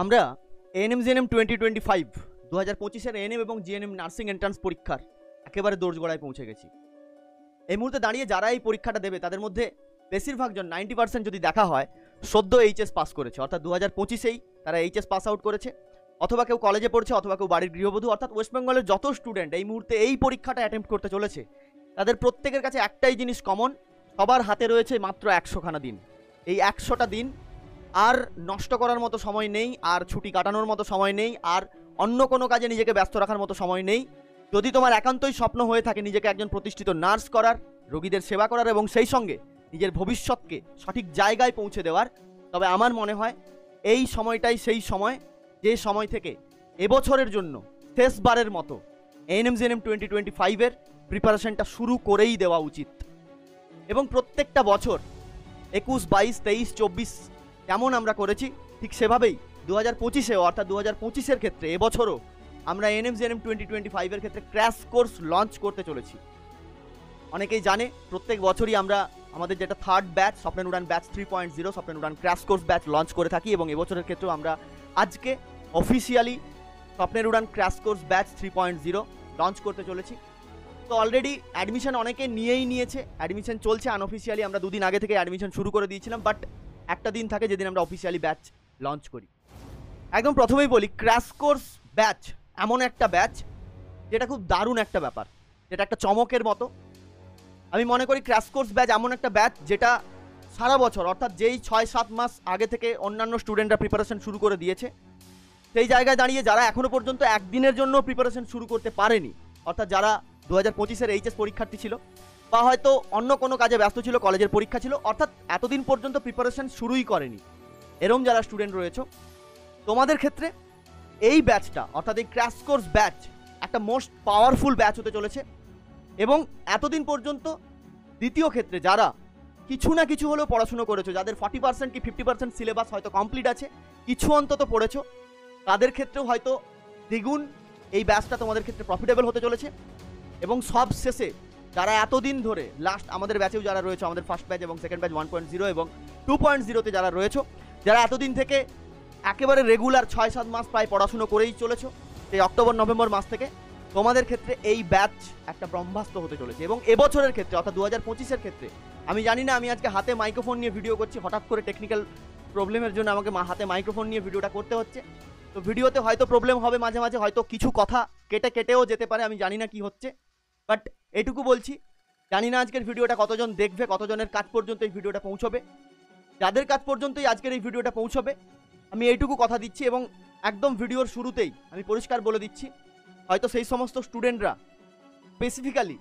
আমরা ANM GNM 2025 2025-এর ANM এবং GNM nursing entrance পরীক্ষার একেবারে দোরগোড়ায় পৌঁছে গেছি। এই মুহূর্তে দাঁড়িয়ে যারা এই পরীক্ষাটা দেবে তাদের মধ্যে বেশিরভাগ জন 90% যদি দেখা হয় সদ্য এইচএস পাস করেছে, অর্থাৎ 2025-এই তারা এইচএস পাস আউট করেছে, অথবা কেউ কলেজে পড়ছে, অথবা কেউ বাড়ির গৃহবধূ। অর্থাৎ ওয়েস্ট বেঙ্গলের যত স্টুডেন্ট এই মুহূর্তে এই পরীক্ষাটা অ্যাটেম্প্ট করতে চলেছে তাদের প্রত্যেকের কাছে একটাই জিনিস কমন, সবার হাতে রয়েছে মাত্র 100খানা দিন। এই 100টা দিন আর নষ্ট করার মতো সময় নেই, আর ছুটি কাটানোর মতো সময় নেই, আর অন্য কোনো কাজে নিজেকে ব্যস্ত রাখার মতো সময় নেই। যদি তোমার একান্তই স্বপ্ন হয়ে থাকে নিজেকে একজন প্রতিষ্ঠিত নার্স করার, রোগীদের সেবা করার এবং সেই সঙ্গে নিজের ভবিষ্যৎকে সঠিক জায়গায় পৌঁছে দেওয়ার, তবে আমার মনে হয় এই সময়টাই সেই সময় যে সময় থেকে এবছরের জন্য শেষবারের মতো এএনএম জিএনএম 2025-এর প্রিপারেশনটা শুরু করেই দেওয়া উচিত। এবং প্রত্যেকটা বছর 21, 22, 23, 24 যেমন আমরা করেছি ঠিক সেভাবেই 2025-এও, অর্থাৎ 2025-এর ক্ষেত্রে এবছরও আমরা এএনএম জিএনএম 2025-এর ক্ষেত্রে ক্র্যাশ কোর্স লঞ্চ করতে চলেছি। অনেকেই জানে প্রত্যেক বছরই আমরা আমাদের যেটা থার্ড ব্যাচ স্বপ্নের উড়ান ব্যাচ 3.0 স্বপ্নের উড়ান ক্র্যাশ কোর্স ব্যাচ লঞ্চ করে থাকি, এবং এবছরের ক্ষেত্রেও আমরা আজকে অফিসিয়ালি স্বপ্নের উড়ান ক্র্যাশ কোর্স ব্যাচ 3.0 লঞ্চ করতে চলেছি। তো অলরেডি অ্যাডমিশন অনেকে নিয়েই নিয়েছে, অ্যাডমিশন চলছে আনঅফিসিয়ালি। আমরা দুদিন আগে থেকে অ্যাডমিশন শুরু করে দিয়েছিলাম, বাট একটা দিন থাকে যেদিন আমরা অফিসিয়ালি ব্যাচ লঞ্চ করি। একদম প্রথমেই বলি, ক্র্যাশ কোর্স ব্যাচ এমন একটা ব্যাচ যেটা খুব দারুণ একটা ব্যাপার, যেটা একটা চমকের মতো। আমি মনে করি ক্র্যাশ কোর্স ব্যাচ এমন একটা ব্যাচ যেটা সারা বছর, অর্থাৎ যেই 6-7 মাস আগে থেকে অন্যান্য স্টুডেন্টরা প্রিপারেশন শুরু করে দিয়েছে, সেই জায়গায় দাঁড়িয়ে যারা এখনো পর্যন্ত একদিনের জন্য প্রিপারেশন শুরু করতে পারেনি, অর্থাৎ যারা 2025-এর এইচএস পরীক্ষার্থী ছিল বা হয়তো অন্য কোনো কাজে ব্যস্ত ছিল, কলেজের পরীক্ষা ছিল, অর্থাৎ এতদিন পর্যন্ত প্রিপারেশন শুরুই করেনি, এরম যারা স্টুডেন্ট রয়েছে, তোমাদের ক্ষেত্রে এই ব্যাচটা অর্থাৎ এই ক্র্যাশ কোর্স ব্যাচ একটা মোস্ট পাওয়ারফুল ব্যাচ হতে চলেছে। এবং এতদিন পর্যন্ত দ্বিতীয় ক্ষেত্রে যারা কিছু না কিছু হলেও পড়াশুনো করেছো, যাদের 40% কি 50% সিলেবাস হয়তো কমপ্লিট আছে, কিছু অন্তত পড়েছো, তাদের ক্ষেত্রেও হয়তো দ্বিগুণ এই ব্যাচটা তোমাদের ক্ষেত্রে প্রফিটেবল হতে চলেছে। এবং সব শেষে যারা এতদিন ধরে লাস্ট আমাদের ব্যাচেও যারা রয়েছে, আমাদের ফার্স্ট ব্যাচ এবং সেকেন্ড ব্যাচ 1.0 এবং 2.0-তে যারা রয়েছে, যারা এতদিন থেকে একেবারে রেগুলার 6-7 মাস প্রায় পড়াশুনো করেই চলেছো, সেই অক্টোবর নভেম্বর মাস থেকে, তোমাদের ক্ষেত্রে এই ব্যাচ একটা ব্রহ্মাস্ত্র হতে চলেছে। এবং এবছরের ক্ষেত্রে অর্থাৎ 2025-এর ক্ষেত্রে আমি জানি না, আমি আজকে হাতে মাইক্রোফোন নিয়ে ভিডিও করছি, হঠাৎ করে টেকনিক্যাল প্রবলেমের জন্য আমাকে হাতে মাইক্রোফোন নিয়ে ভিডিওটা করতে হচ্ছে। তো ভিডিওতে হয়তো প্রবলেম হবে মাঝে মাঝে, হয়তো কিছু কথা কেটেও যেতে পারে, আমি জানি না কি হচ্ছে, বাট এটুকু বলছি, জানি না আজকের ভিডিওটা কতজন দেখবে, কতজনের কাছ পর্যন্ত এই ভিডিওটা পৌঁছবে। যাদের কাছ পর্যন্তই আজকের এই ভিডিওটা পৌঁছবে, আমি এইটুকু কথা দিচ্ছি এবং একদম ভিডিওর শুরুতেই আমি পরিষ্কার বলে দিচ্ছি, হয়তো সেই সমস্ত স্টুডেন্টরা স্পেসিফিক্যালি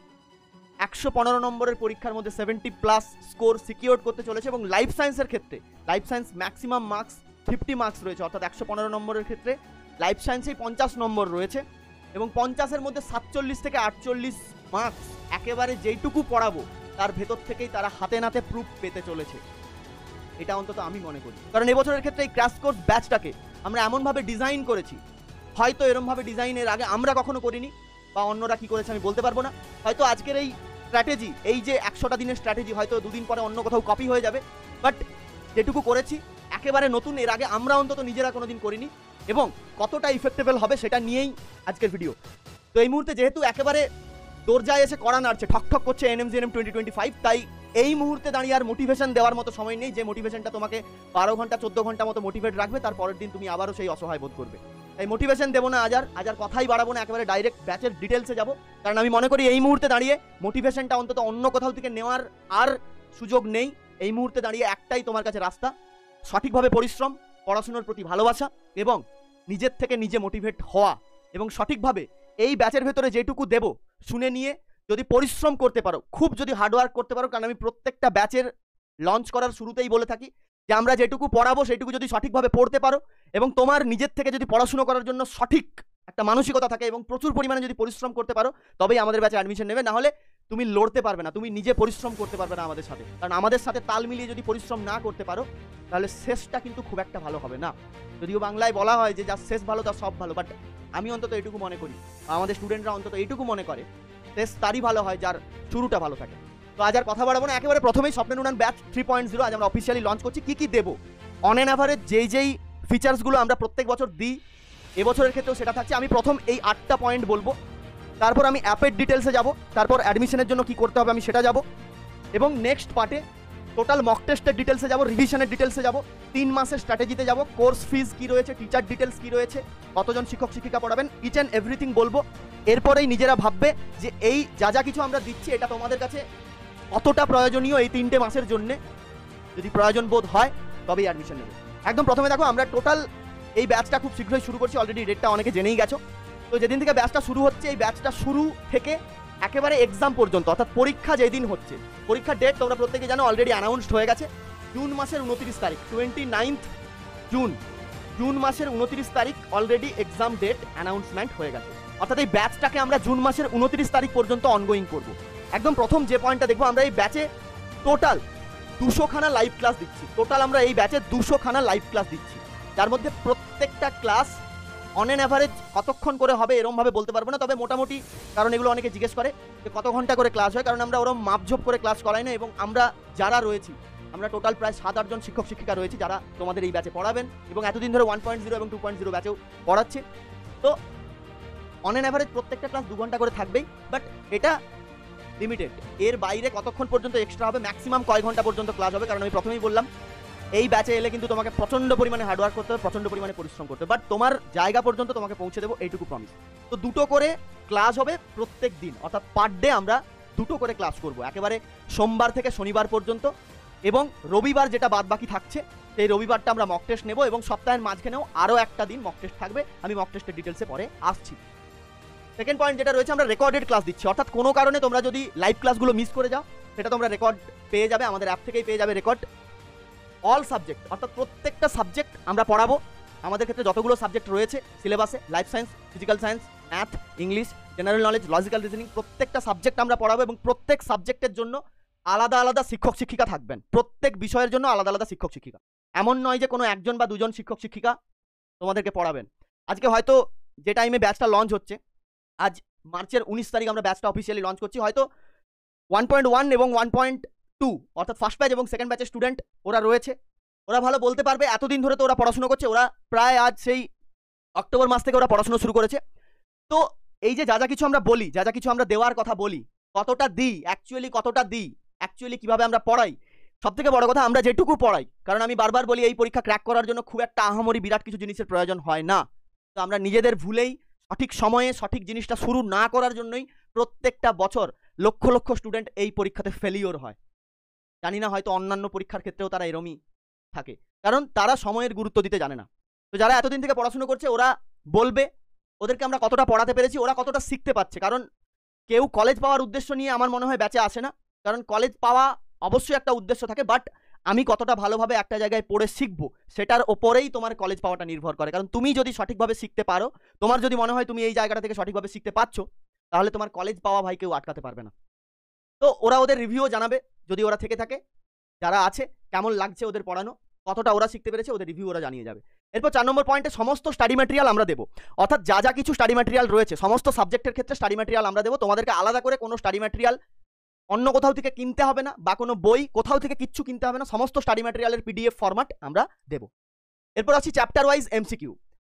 115 নম্বরের পরীক্ষার মধ্যে 70+ স্কোর সিকিউর করতে চলেছে। এবং লাইফ সায়েন্সের ক্ষেত্রে, life science maximum marks 50 marks রয়েছে, অর্থাৎ 115 নম্বরের ক্ষেত্রে লাইফ সায়েন্সেই 50 নম্বর রয়েছে, এবং 50-এর মধ্যে 47 থেকে 48 মার্কস একেবারে যেইটুকু পড়াবো তার ভেতর থেকেই তারা হাতে নাতে প্রুফ পেতে চলেছে, এটা অন্তত আমি মনে করি। কারণ এবছরের ক্ষেত্রে এই ক্র্যাশ কোর্স ব্যাচটাকে আমরা এমনভাবে ডিজাইন করেছি, হয়তো এরমভাবে ডিজাইনের আগে আমরা কখনো করিনি, বা অন্যরা কি করেছে আমি বলতে পারবো না। হয়তো আজকের এই স্ট্র্যাটেজি, এই যে 100টা দিনের স্ট্র্যাটেজি হয়তো দুদিন পরে অন্য কোথাও কপি হয়ে যাবে, বাট যেটুকু করেছি একেবারে নতুন, এর আগে আমরা অন্তত নিজেরা কোনোদিন করিনি, এবং কতটা ইফেক্টেবল হবে সেটা নিয়েই আজকের ভিডিও। তো এই মুহূর্তে যেহেতু একেবারে দরজায় এসে কড়া নাড়ছে, ঠকঠক করছে এএনএম জিএনএম 2025, তাই এই মুহূর্তে দাঁড়িয়ে আর মোটিভেশন দেওয়ার মতো সময় নেই, যে মোটিভেশনটা তোমাকে 12 ঘন্টা 14 ঘন্টা মতো মোটিভেট রাখবে, তার পরের দিন তুমি আবারও সেই অসহায় বোধ করবে। তাই মোটিভেশন দেবো না, আজ আর কথাই বাড়াবো না, একেবারে ডাইরেক্ট ব্যাচের ডিটেলসে যাবো। কারণ আমি মনে করি এই মুহূর্তে দাঁড়িয়ে মোটিভেশনটা অন্তত অন্য কোথাও থেকে নেওয়ার আর সুযোগ নেই। এই মুহূর্তে দাঁড়িয়ে একটাই তোমার কাছে রাস্তা, সঠিকভাবে পরিশ্রম, পড়াশোনার প্রতি ভালোবাসা এবং নিজের থেকে নিজে মোটিভেট হওয়া, এবং সঠিকভাবে এই ব্যাচের ভেতরে যেটুকু দেবো শুনে নিয়ে যদি পরিশ্রম করতে পারো, খুব যদি হার্ডওয়ার্ক করতে পারো, কারণ আমি প্রত্যেকটা ব্যাচের লঞ্চ করার শুরুতেই বলে থাকি যে আমরা যেটুকু পড়াবো সেটুকু যদি সঠিকভাবে পড়তে পারো, এবং তোমার নিজের থেকে যদি পড়াশুনো করার জন্য সঠিক একটা মানসিকতা থাকে এবং প্রচুর পরিমাণে যদি পরিশ্রম করতে পারো, তবেই আমাদের ব্যাচে অ্যাডমিশন নেবে। না হলে তুমি লড়তে পারবে না, তুমি নিজে পরিশ্রম করতে পারবে না আমাদের সাথে। কারণ আমাদের সাথে তাল মিলিয়ে যদি পরিশ্রম না করতে পারো, তাহলে শেষটা কিন্তু খুব একটা ভালো হবে না। যদিও বাংলায় বলা হয় যে যার শেষ ভালো তার সব ভালো, বাট আমি অন্তত এইটুকু মনে করি, আমাদের স্টুডেন্টরা অন্তত এইটুকু মনে করে, শেষ তারই ভালো হয় যার শুরুটা ভালো থাকে। তো আজ আর কথা বাড়াবো না, একেবারে প্রথমেই স্বপ্নের উড়ান ব্যাচ 3.0 আজ আমরা অফিসিয়ালি লঞ্চ করছি। কি কি দেবো, অন অ্যান অ্যাভারেজ যেই ফিচার্সগুলো আমরা প্রত্যেক বছর দিই, এবছরের ক্ষেত্রেও সেটা থাকছে। আমি প্রথম এই 8টা পয়েন্ট বলবো, তারপর আমি অ্যাপের ডিটেলসে যাব, তারপর অ্যাডমিশনের জন্য কি করতে হবে আমি সেটা যাব, এবং নেক্সট পার্টে টোটাল মক টেস্টের ডিটেলসে যাব, রিভিশনের ডিটেলসে যাব, 3 মাসের স্ট্র্যাটেজিতে যাব, কোর্স ফিজ কি রয়েছে, টিচার ডিটেলস কি রয়েছে, কতজন শিক্ষক শিক্ষিকা পড়াবেন, ইচ অ্যান্ড এভরিথিং বলবো। এরপরেই নিজেরা ভাববে যে এই যা যা কিছু আমরা দিচ্ছি এটা তোমাদের কাছে কতটা প্রয়োজনীয় এই 3টে মাসের জন্য। যদি প্রয়োজন বোধ হয় তবেই অ্যাডমিশন নেবে। একদম প্রথমে দেখো, আমরা টোটাল এই ব্যাচটা খুব শীঘ্রই শুরু করছি, অলরেডি ডেটটা অনেকে জেনেই গেছো। তো যেদিন থেকে ব্যাচটা শুরু হচ্ছে, এই ব্যাচটা শুরু থেকে একেবারে এক্সাম পর্যন্ত, অর্থাৎ পরীক্ষা যেদিন হচ্ছে, পরীক্ষার ডেট তোমরা প্রত্যেকে জানো, অলরেডি অ্যানাউন্সড হয়ে গেছে। জুন মাসের 29 তারিখ, 29 জুন মাসের 29 তারিখ অলরেডি এক্সাম ডেট অ্যানাউন্সমেন্ট হয়ে গেছে। অর্থাৎ এই ব্যাচটাকে আমরা জুন মাসের 29 তারিখ পর্যন্ত অনগোয়িং করব। একদম প্রথম যে পয়েন্টটা দেখবো, আমরা এই ব্যাচে টোটাল 200 খানা লাইভ ক্লাস দিচ্ছি। টোটাল আমরা এই ব্যাচে 200 খানা লাইভ ক্লাস দিচ্ছি, যার মধ্যে প্রত্যেকটা ক্লাস অন অ্যান অ্যাভারেজ কতক্ষণ করে হবে এরমভাবে বলতে পারবো না, তবে মোটামুটি, কারণ এগুলো অনেকে জিজ্ঞেস করে যে কত ঘন্টা করে ক্লাস হয়, কারণ আমরা ওরম মাপঝোপ করে ক্লাস করাই না। এবং আমরা যারা রয়েছি, আমরা টোটাল প্রায় 7-8 জন শিক্ষক শিক্ষিকা রয়েছি যারা তোমাদের এই ব্যাচে পড়াবেন, এবং এতদিন ধরে 1.0 এবং 2.0 ব্যাচেও পড়াচ্ছে। তো অন অ্যান অ্যাভারেজ প্রত্যেকটা ক্লাস 2 ঘন্টা করে থাকবেই, বাট এটা লিমিটেড। এর বাইরে কতক্ষণ পর্যন্ত এক্সট্রা হবে, ম্যাক্সিমাম কয় ঘন্টা পর্যন্ত ক্লাস হবে, কারণ আমি প্রথমেই বললাম এই ব্যাচে এলে কিন্তু তোমাকে প্রচন্ড পরিমাণে হার্ডওয়ার্ক করতে হবে, প্রচন্ড পরিমাণে পরিশ্রম করতে হবে, বাট তোমার জায়গা পর্যন্ত তোমাকে পৌঁছে দেবো, এইটুকু প্রমিস। তো 2টো করে ক্লাস হবে প্রত্যেক দিন, অর্থাৎ পার ডে আমরা 2টো করে ক্লাস করব, একেবারে সোমবার থেকে শনিবার পর্যন্ত, এবং রবিবার যেটা বাদ বাকি থাকছে সেই রবিবারটা আমরা মক টেস্ট নেব, এবং সপ্তাহের মাঝখানেও আরও একটা দিন মক টেস্ট থাকবে। আমি মক টেস্টের ডিটেলসে পরে আসছি। সেকেন্ড পয়েন্ট যেটা রয়েছে, আমরা রেকর্ডেড ক্লাস দিচ্ছি, অর্থাৎ কোনো কারণে তোমরা যদি লাইভ ক্লাসগুলো মিস করে যাও, সেটা তোমরা রেকর্ড পেয়ে যাবে, আমাদের অ্যাপ থেকেই পেয়ে যাবে রেকর্ড। অল সাবজেক্ট, অর্থাৎ প্রত্যেকটা সাবজেক্ট আমরা পড়াবো। আমাদের ক্ষেত্রে যতগুলো সাবজেক্ট রয়েছে সিলেবাসে, life science, physical science, math, English, general knowledge, logical reasoning, প্রত্যেকটা সাবজেক্ট আমরা পড়াবো, এবং প্রত্যেক সাবজেক্টের জন্য আলাদা আলাদা শিক্ষক শিক্ষিকা থাকবেন, প্রত্যেক বিষয়ের জন্য আলাদা আলাদা শিক্ষক শিক্ষিকা। এমন নয় যে কোনো 1জন বা 2জন শিক্ষক শিক্ষিকা তোমাদেরকে পড়াবেন। আজকে হয়তো যে টাইমে ব্যাচটা লঞ্চ হচ্ছে, আজ মার্চের 19 তারিখ আমরা ব্যাচটা অফিসিয়ালি লঞ্চ করছি, হয়তো 1.1 এবং 1.2 অর্থাৎ ফার্স্ট ব্যাচ এবং সেকেন্ড ব্যাচের স্টুডেন্ট ওরা রয়েছে, ওরা ভালো বলতে পারবে। এতদিন ধরে তো ওরা পড়াশোনা করছে, ওরা প্রায় আজ সেই অক্টোবর মাস থেকে ওরা পড়াশোনা শুরু করেছে। তো এই যে যা যা কিছু আমরা বলি, যা যা কিছু আমরা দেওয়ার কথা বলি, কতটা দিই অ্যাকচুয়ালি কিভাবে আমরা পড়াই, সব থেকে বড় কথা আমরা যেটুকু পড়াই, কারণ আমি বারবার বলি এই পরীক্ষা ক্র্যাক করার জন্য খুব একটা আহামরি বিরাট কিছু জিনিসের প্রয়োজন হয় না। তো আমরা নিজেদের ভুলেই সঠিক সময়ে সঠিক জিনিসটা শুরু না করার জন্যই প্রত্যেকটা বছর লক্ষ লক্ষ স্টুডেন্ট এই পরীক্ষাতে ফেলিওর হয়। জানি না, হয়তো অন্যান্য পরীক্ষার ক্ষেত্রেও তারা এরমই থাকে, কারণ তারা সময়ের গুরুত্ব দিতে জানে না। তো যারা এতদিন থেকে পড়াশোনা করছে ওরা বলবে ওদেরকে আমরা কতটা পড়াতে পেরেছি, ওরা কতটা শিখতে পারছে। কারণ কেউ কলেজ পাওয়ার উদ্দেশ্য নিয়ে আমার মনে হয় ব্যাচে আসে না, কারণ কলেজ পাওয়া অবশ্যই একটা উদ্দেশ্য থাকে, বাট আমি কতটা ভালোভাবে একটা জায়গায় পড়ে শিখবো সেটার ওপরেই তোমার কলেজ পাওয়াটা নির্ভর করে। কারণ তুমি যদি সঠিকভাবে শিখতে পারো, তোমার যদি মনে হয় তুমি এই জায়গাটা থেকে সঠিকভাবে শিখতে পারছো, তাহলে তোমার কলেজ পাওয়া ভাই কেউ আটকাতে পারবে না। তো ওরা ওদের রিভিউও জানাবে যদি ওরা থেকে থাকে, যারা আছে কেমন লাগছে ওদের পড়ানো, কতটা ওরা শিখতে পেরেছে, ওদের রিভিউ ওরা জানিয়ে যাবে। এরপর 4 নম্বর পয়েন্টে সমস্ত স্টাডি ম্যাটেরিয়াল আমরা দেবো, অর্থাৎ যা যা কিছু স্টাডি ম্যাটেরিয়াল রয়েছে সমস্ত সাবজেক্টের ক্ষেত্রে স্টাডি ম্যাটেরিয়াল আমরা দেবো। তোমাদেরকে আলাদা করে কোনো স্টাডি ম্যাটেরিয়াল অন্য কোথাও থেকে কিনতে হবে না, বা কোনো বই কোথাও থেকে কিচ্ছু কিনতে হবে না, সমস্ত স্টাডি ম্যাটেরিয়ালের PDF ফরম্যাট আমরা দেবো। এরপর আসি চ্যাপ্টার ওয়াইজ MCQ।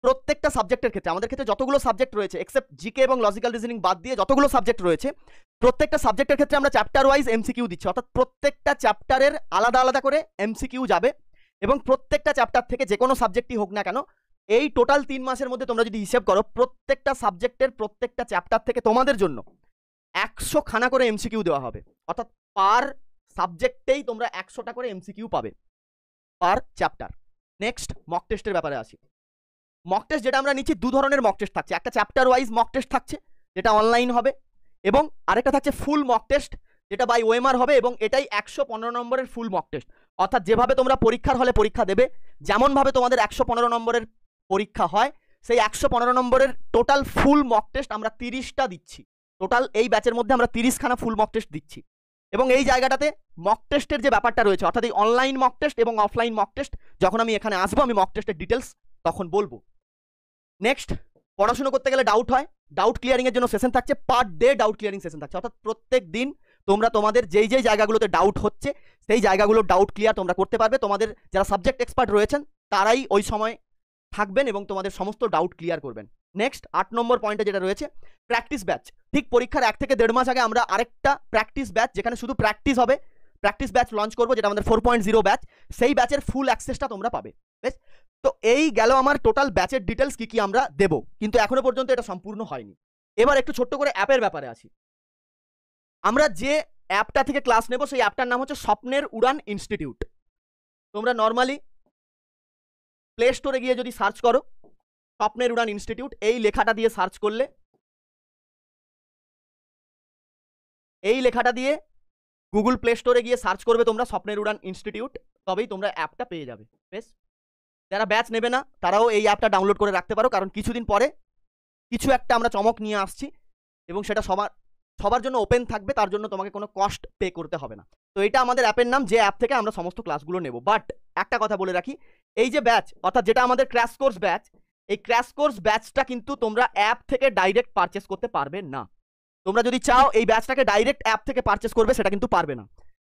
প্রত্যেকটা সাবজেক্টের ক্ষেত্রে, আমাদের ক্ষেত্রে যতগুলো সাবজেক্ট রয়েছে এক্সেপ্ট জিকে এবং লজিক্যাল রিজনিং বাদ দিয়ে যতগুলো সাবজেক্ট রয়েছে, প্রত্যেকটা সাবজেক্টের ক্ষেত্রে আমরা চ্যাপ্টার ওয়াইজ MCQ দিচ্ছি, অর্থাৎ প্রত্যেকটা চ্যাপ্টারের আলাদা আলাদা করে MCQ যাবে, এবং প্রত্যেকটা চ্যাপ্টার থেকে যে কোনো সাবজেক্টই হোক না কেন, এই টোটাল 3 মাসের মধ্যে তোমরা যদি হিসেব করো, প্রত্যেকটা সাবজেক্টের প্রত্যেকটা চ্যাপ্টার থেকে তোমাদের জন্য 100 খানা করে MCQ দেওয়া হবে, অর্থাৎ পার সাবজেক্টেই তোমরা 100টা করে MCQ পাবে পার চ্যাপ্টার। নেক্সট মক টেস্টের ব্যাপারে আসি। মক টেস্ট যেটা আমরা নিচ্ছি, 2 ধরনের মক টেস্ট থাকছে, একটা চ্যাপ্টার ওয়াইজ মক টেস্ট থাকছে যেটা অনলাইন হবে, এবং আরেকটা থাকছে ফুল মক টেস্ট যেটা বাই ওএমআর হবে, এবং এটাই 115 নম্বরের ফুল মক টেস্ট। অর্থাৎ যেভাবে তোমরা পরীক্ষার হলে পরীক্ষা দেবে, যেমনভাবে তোমাদের 115 নম্বরের পরীক্ষা হয়, সেই 115 নম্বরের টোটাল ফুল মক টেস্ট আমরা 30টা দিচ্ছি। টোটাল এই ব্যাচের মধ্যে আমরা 30 খানা ফুল মক টেস্ট দিচ্ছি, এবং এই জায়গাটাতে মক টেস্টের যে ব্যাপারটা রয়েছে, অর্থাৎ এই অনলাইন মক টেস্ট এবং অফলাইন মক টেস্ট, যখন আমি এখানে আসবো আমি মক টেস্টের ডিটেলস তখন বলবো। নেক্সট, পড়াশোনা করতে গেলে ডাউট হয়, ডাউট ক্লিয়ারিং এর জন্য সেশন থাকছে, per day doubt clearing session থাকছে, অর্থাৎ প্রত্যেক দিন তোমরা তোমাদের যেই যেই জায়গাগুলোতে ডাউট হচ্ছে সেই জায়গাগুলোর ডাউট ক্লিয়ার তোমরা করতে পারবে। তোমাদের যারা সাবজেক্ট এক্সপার্ট রয়েছেন তারাই ওই সময় থাকবেন এবং তোমাদের সমস্ত ডাউট ক্লিয়ার করবেন। নেক্সট 8 নম্বর পয়েন্টে যেটা রয়েছে প্র্যাকটিস ব্যাচ। ঠিক পরীক্ষার 1 থেকে 1.5 মাস আগে আমরা আরেকটা প্র্যাকটিস ব্যাচ, যেখানে শুধু প্র্যাকটিস হবে, প্র্যাকটিস ব্যাচ লঞ্চ করবো, যেটা আমাদের 4.0 ব্যাচ। সেই ব্যাচের ফুল অ্যাক্সেসটা তোমরা পাবে। বেশ, তো এই গেল আমার টোটাল ব্যাচের ডিটেলস কি কি আমরা দেব, কিন্তু এখনো পর্যন্ত এটা সম্পূর্ণ হয়নি। এবার একটু ছোট্ট করে অ্যাপের ব্যাপারে আসি। আমরা যে অ্যাপটা থেকে ক্লাস নেব সেই অ্যাপটার নাম হচ্ছে স্বপ্নের উড়ান ইনস্টিটিউট। তোমরা নর্মালি প্লে স্টোরে গিয়ে যদি সার্চ করো স্বপ্নের উড়ান ইনস্টিটিউট, এই লেখাটা দিয়ে সার্চ করলে, এই লেখাটা দিয়ে গুগল প্লে স্টোরে গিয়ে সার্চ করবে তোমরা স্বপ্নের উড়ান ইনস্টিটিউট, তবেই তোমরা অ্যাপটা পেয়ে যাবে। বেশ, যারা ব্যাচ নেবে না তারাও এই অ্যাপটা ডাউনলোড করে রাখতে পারো, কারণ কিছুদিন পরে কিছু একটা আমরা চমক নিয়ে আসছি এবং সেটা সবার জন্য ওপেন থাকবে, তার জন্য তোমাকে কোনো কস্ট পে করতে হবে না। তো এটা আমাদের অ্যাপের নাম, যে অ্যাপ থেকে আমরা সমস্ত ক্লাসগুলো নেব। বাট একটা কথা বলে রাখি, এই যে ব্যাচ, অর্থাৎ যেটা আমাদের ক্র্যাশ কোর্স ব্যাচ, এই ক্র্যাশ কোর্স ব্যাচটা কিন্তু তোমরা অ্যাপ থেকে ডাইরেক্ট পারচেস করতে পারবে না। তোমরা যদি চাও এই ব্যাচটাকে ডাইরেক্ট অ্যাপ থেকে পারচেস করবে, সেটা কিন্তু পারবে না।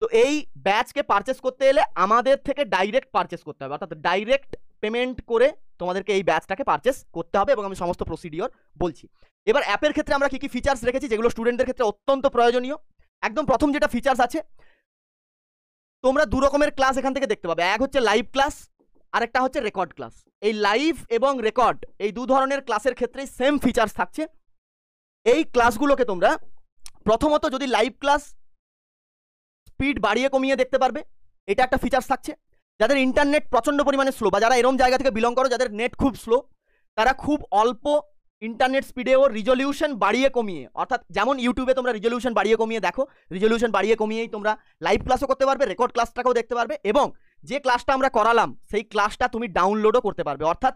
তো এই ব্যাচকে পারচেস করতে এলে আমাদের থেকে ডাইরেক্ট পারচেস করতে হবে, অর্থাৎ ডাইরেক্ট পেমেন্ট করে তোমাদেরকে এই ব্যাচটাকে পারচেস করতে হবে, এবং আমি সমস্ত প্রসিডিওর বলছি। এবার অ্যাপের ক্ষেত্রে আমরা কি কি ফিচার্স রেখেছি যেগুলো স্টুডেন্টদের ক্ষেত্রে অত্যন্ত প্রয়োজনীয়। একদম প্রথম যেটা ফিচার্স আছে, তোমরা 2 রকমের ক্লাস এখান থেকে দেখতে পাবে। এক হচ্ছে লাইভ ক্লাস, আর একটা হচ্ছে রেকর্ড ক্লাস। এই লাইভ এবং রেকর্ড, এই 2 ধরনের ক্লাসের ক্ষেত্রেই সেম ফিচার্স থাকছে। এই ক্লাসগুলোকে তোমরা প্রথমত যদি লাইভ ক্লাস স্পিড বাড়িয়ে কমিয়ে দেখতে পারবে, এটা একটা ফিচার্স থাকছে। যাদের ইন্টারনেট প্রচণ্ড পরিমাণে স্লো, বা যারা এরম জায়গা থেকে বিলং করো যাদের নেট খুব স্লো, তারা খুব অল্প ইন্টারনেট স্পিডেও রিজলিউশন বাড়িয়ে কমিয়ে, অর্থাৎ যেমন ইউটিউবে তোমরা রিজলিউশন বাড়িয়ে কমিয়ে দেখো, রিজলিউশন বাড়িয়ে কমিয়েই তোমরা লাইভ ক্লাসও করতে পারবে, রেকর্ড ক্লাসটাকেও দেখতে পারবে, এবং যে ক্লাসটা আমরা করালাম সেই ক্লাসটা তুমি ডাউনলোডও করতে পারবে। অর্থাৎ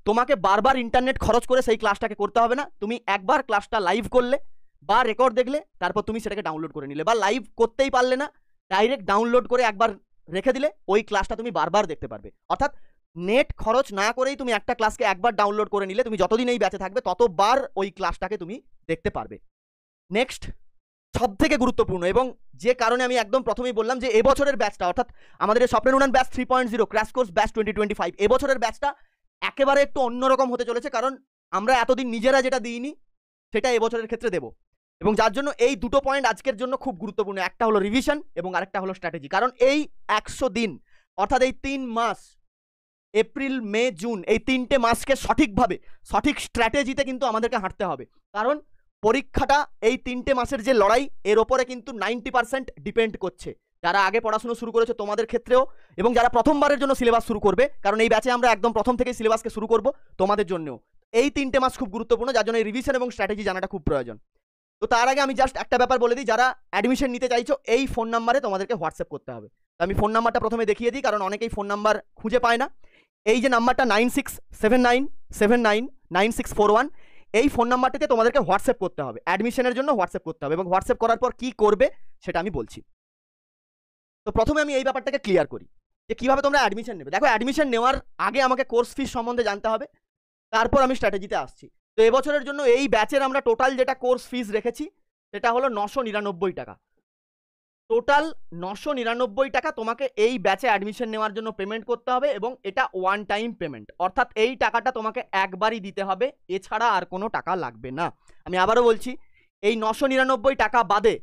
তোমাকে বারবার ইন্টারনেট খরচ করে সেই ক্লাসটাকে করতে হবে না। তুমি একবার ক্লাসটা লাইভ করলে বা রেকর্ড দেখলে, তারপর তুমি সেটাকে ডাউনলোড করে নিলে, বা লাইভ করতেই পারলে না, ডাইরেক্ট ডাউনলোড করে একবার রেখে দিলে ওই ক্লাসটা তুমি বারবার দেখতে পারবে। অর্থাৎ নেট খরচ না করেই তুমি একটা ক্লাসকে একবার ডাউনলোড করে নিলে, তুমি যতদিন এই ব্যাচে থাকবে ততবার ওই ক্লাসটাকে তুমি দেখতে পারবে। নেক্সট সব থেকে গুরুত্বপূর্ণ, এবং যে কারণে আমি একদম প্রথমেই বললাম যে এবছরের ব্যাচটা, অর্থাৎ আমাদের এই স্বপ্নের উড়ান ব্যাচ 3.0 ক্র্যাশ কোর্স ব্যাচ 2025, এবছরের ব্যাচটা একেবারে একটু অন্যরকম হতে চলেছে, কারণ আমরা এতদিন নিজেরা যেটা দিইনি সেটা এবছরের ক্ষেত্রে দেবো। এবং যার জন্য এই 2টো পয়েন্ট আজকের জন্য খুব গুরুত্বপূর্ণ, একটা হলো রিভিশন এবং আরেকটা হলো স্ট্র্যাটেজি। কারণ এই 100 দিন, অর্থাৎ এই 3 মাস, এপ্রিল মে জুন, এই 3টে মাসকে সঠিকভাবে সঠিক স্ট্র্যাটেজিতে কিন্তু আমাদেরকে হাঁটতে হবে। কারণ পরীক্ষাটা এই 3টে মাসের যে লড়াই, এর ওপরে কিন্তু 90% ডিপেন্ড করছে। যারা আগে পড়াশোনা শুরু করেছে তোমাদের ক্ষেত্রেও, এবং যারা প্রথমবারের জন্য সিলেবাস শুরু করবে, কারণ এই ব্যাচে আমরা একদম প্রথম থেকে সিলেবাসকে শুরু করব, তোমাদের জন্যও এই 3টে মাস খুব গুরুত্বপূর্ণ, যার জন্য এই রিভিশন এবং স্ট্র্যাটেজি জানাটা খুব প্রয়োজন। তো তার আগে আমি জাস্ট একটা ব্যাপার বলে দিই, যারা অ্যাডমিশন নিতে চাইছো এই ফোন নাম্বারে তোমাদেরকে হোয়াটসঅ্যাপ করতে হবে। তো আমি ফোন নাম্বারটা প্রথমে দেখিয়ে দিই, কারণ অনেকেই ফোন নাম্বার খুঁজে পায় না। এই যে নাম্বারটা 9679799641, এই ফোন নাম্বারটিতে তোমাদেরকে হোয়াটসঅ্যাপ করতে হবে, অ্যাডমিশনের জন্য হোয়াটসঅ্যাপ করতে হবে, এবং হোয়াটসঅ্যাপ করার পর কি করবে সেটা আমি বলছি। তো প্রথমে আমি এই ব্যাপারটাকে ক্লিয়ার করি যে কিভাবে তোমরা অ্যাডমিশন নেবে। দেখো, অ্যাডমিশন নেওয়ার আগে আমাকে কোর্স ফিস সম্বন্ধে জানতে হবে, তারপর আমি স্ট্র্যাটেজিতে আসছি। তো এবছরের জন্য এই ব্যাচের আমরা টোটাল যেটা কোর্স ফিস রেখেছি সেটা হলো 999 টাকা। টোটাল 999 টাকা তোমাকে এই ব্যাচে অ্যাডমিশন নেওয়ার জন্য পেমেন্ট করতে হবে, এবং এটা ওয়ান টাইম পেমেন্ট, অর্থাৎ এই টাকাটা তোমাকে একবারই দিতে হবে, এছাড়া আর কোনো টাকা লাগবে না। আমি আবারও বলছি, এই 999 টাকা বাদে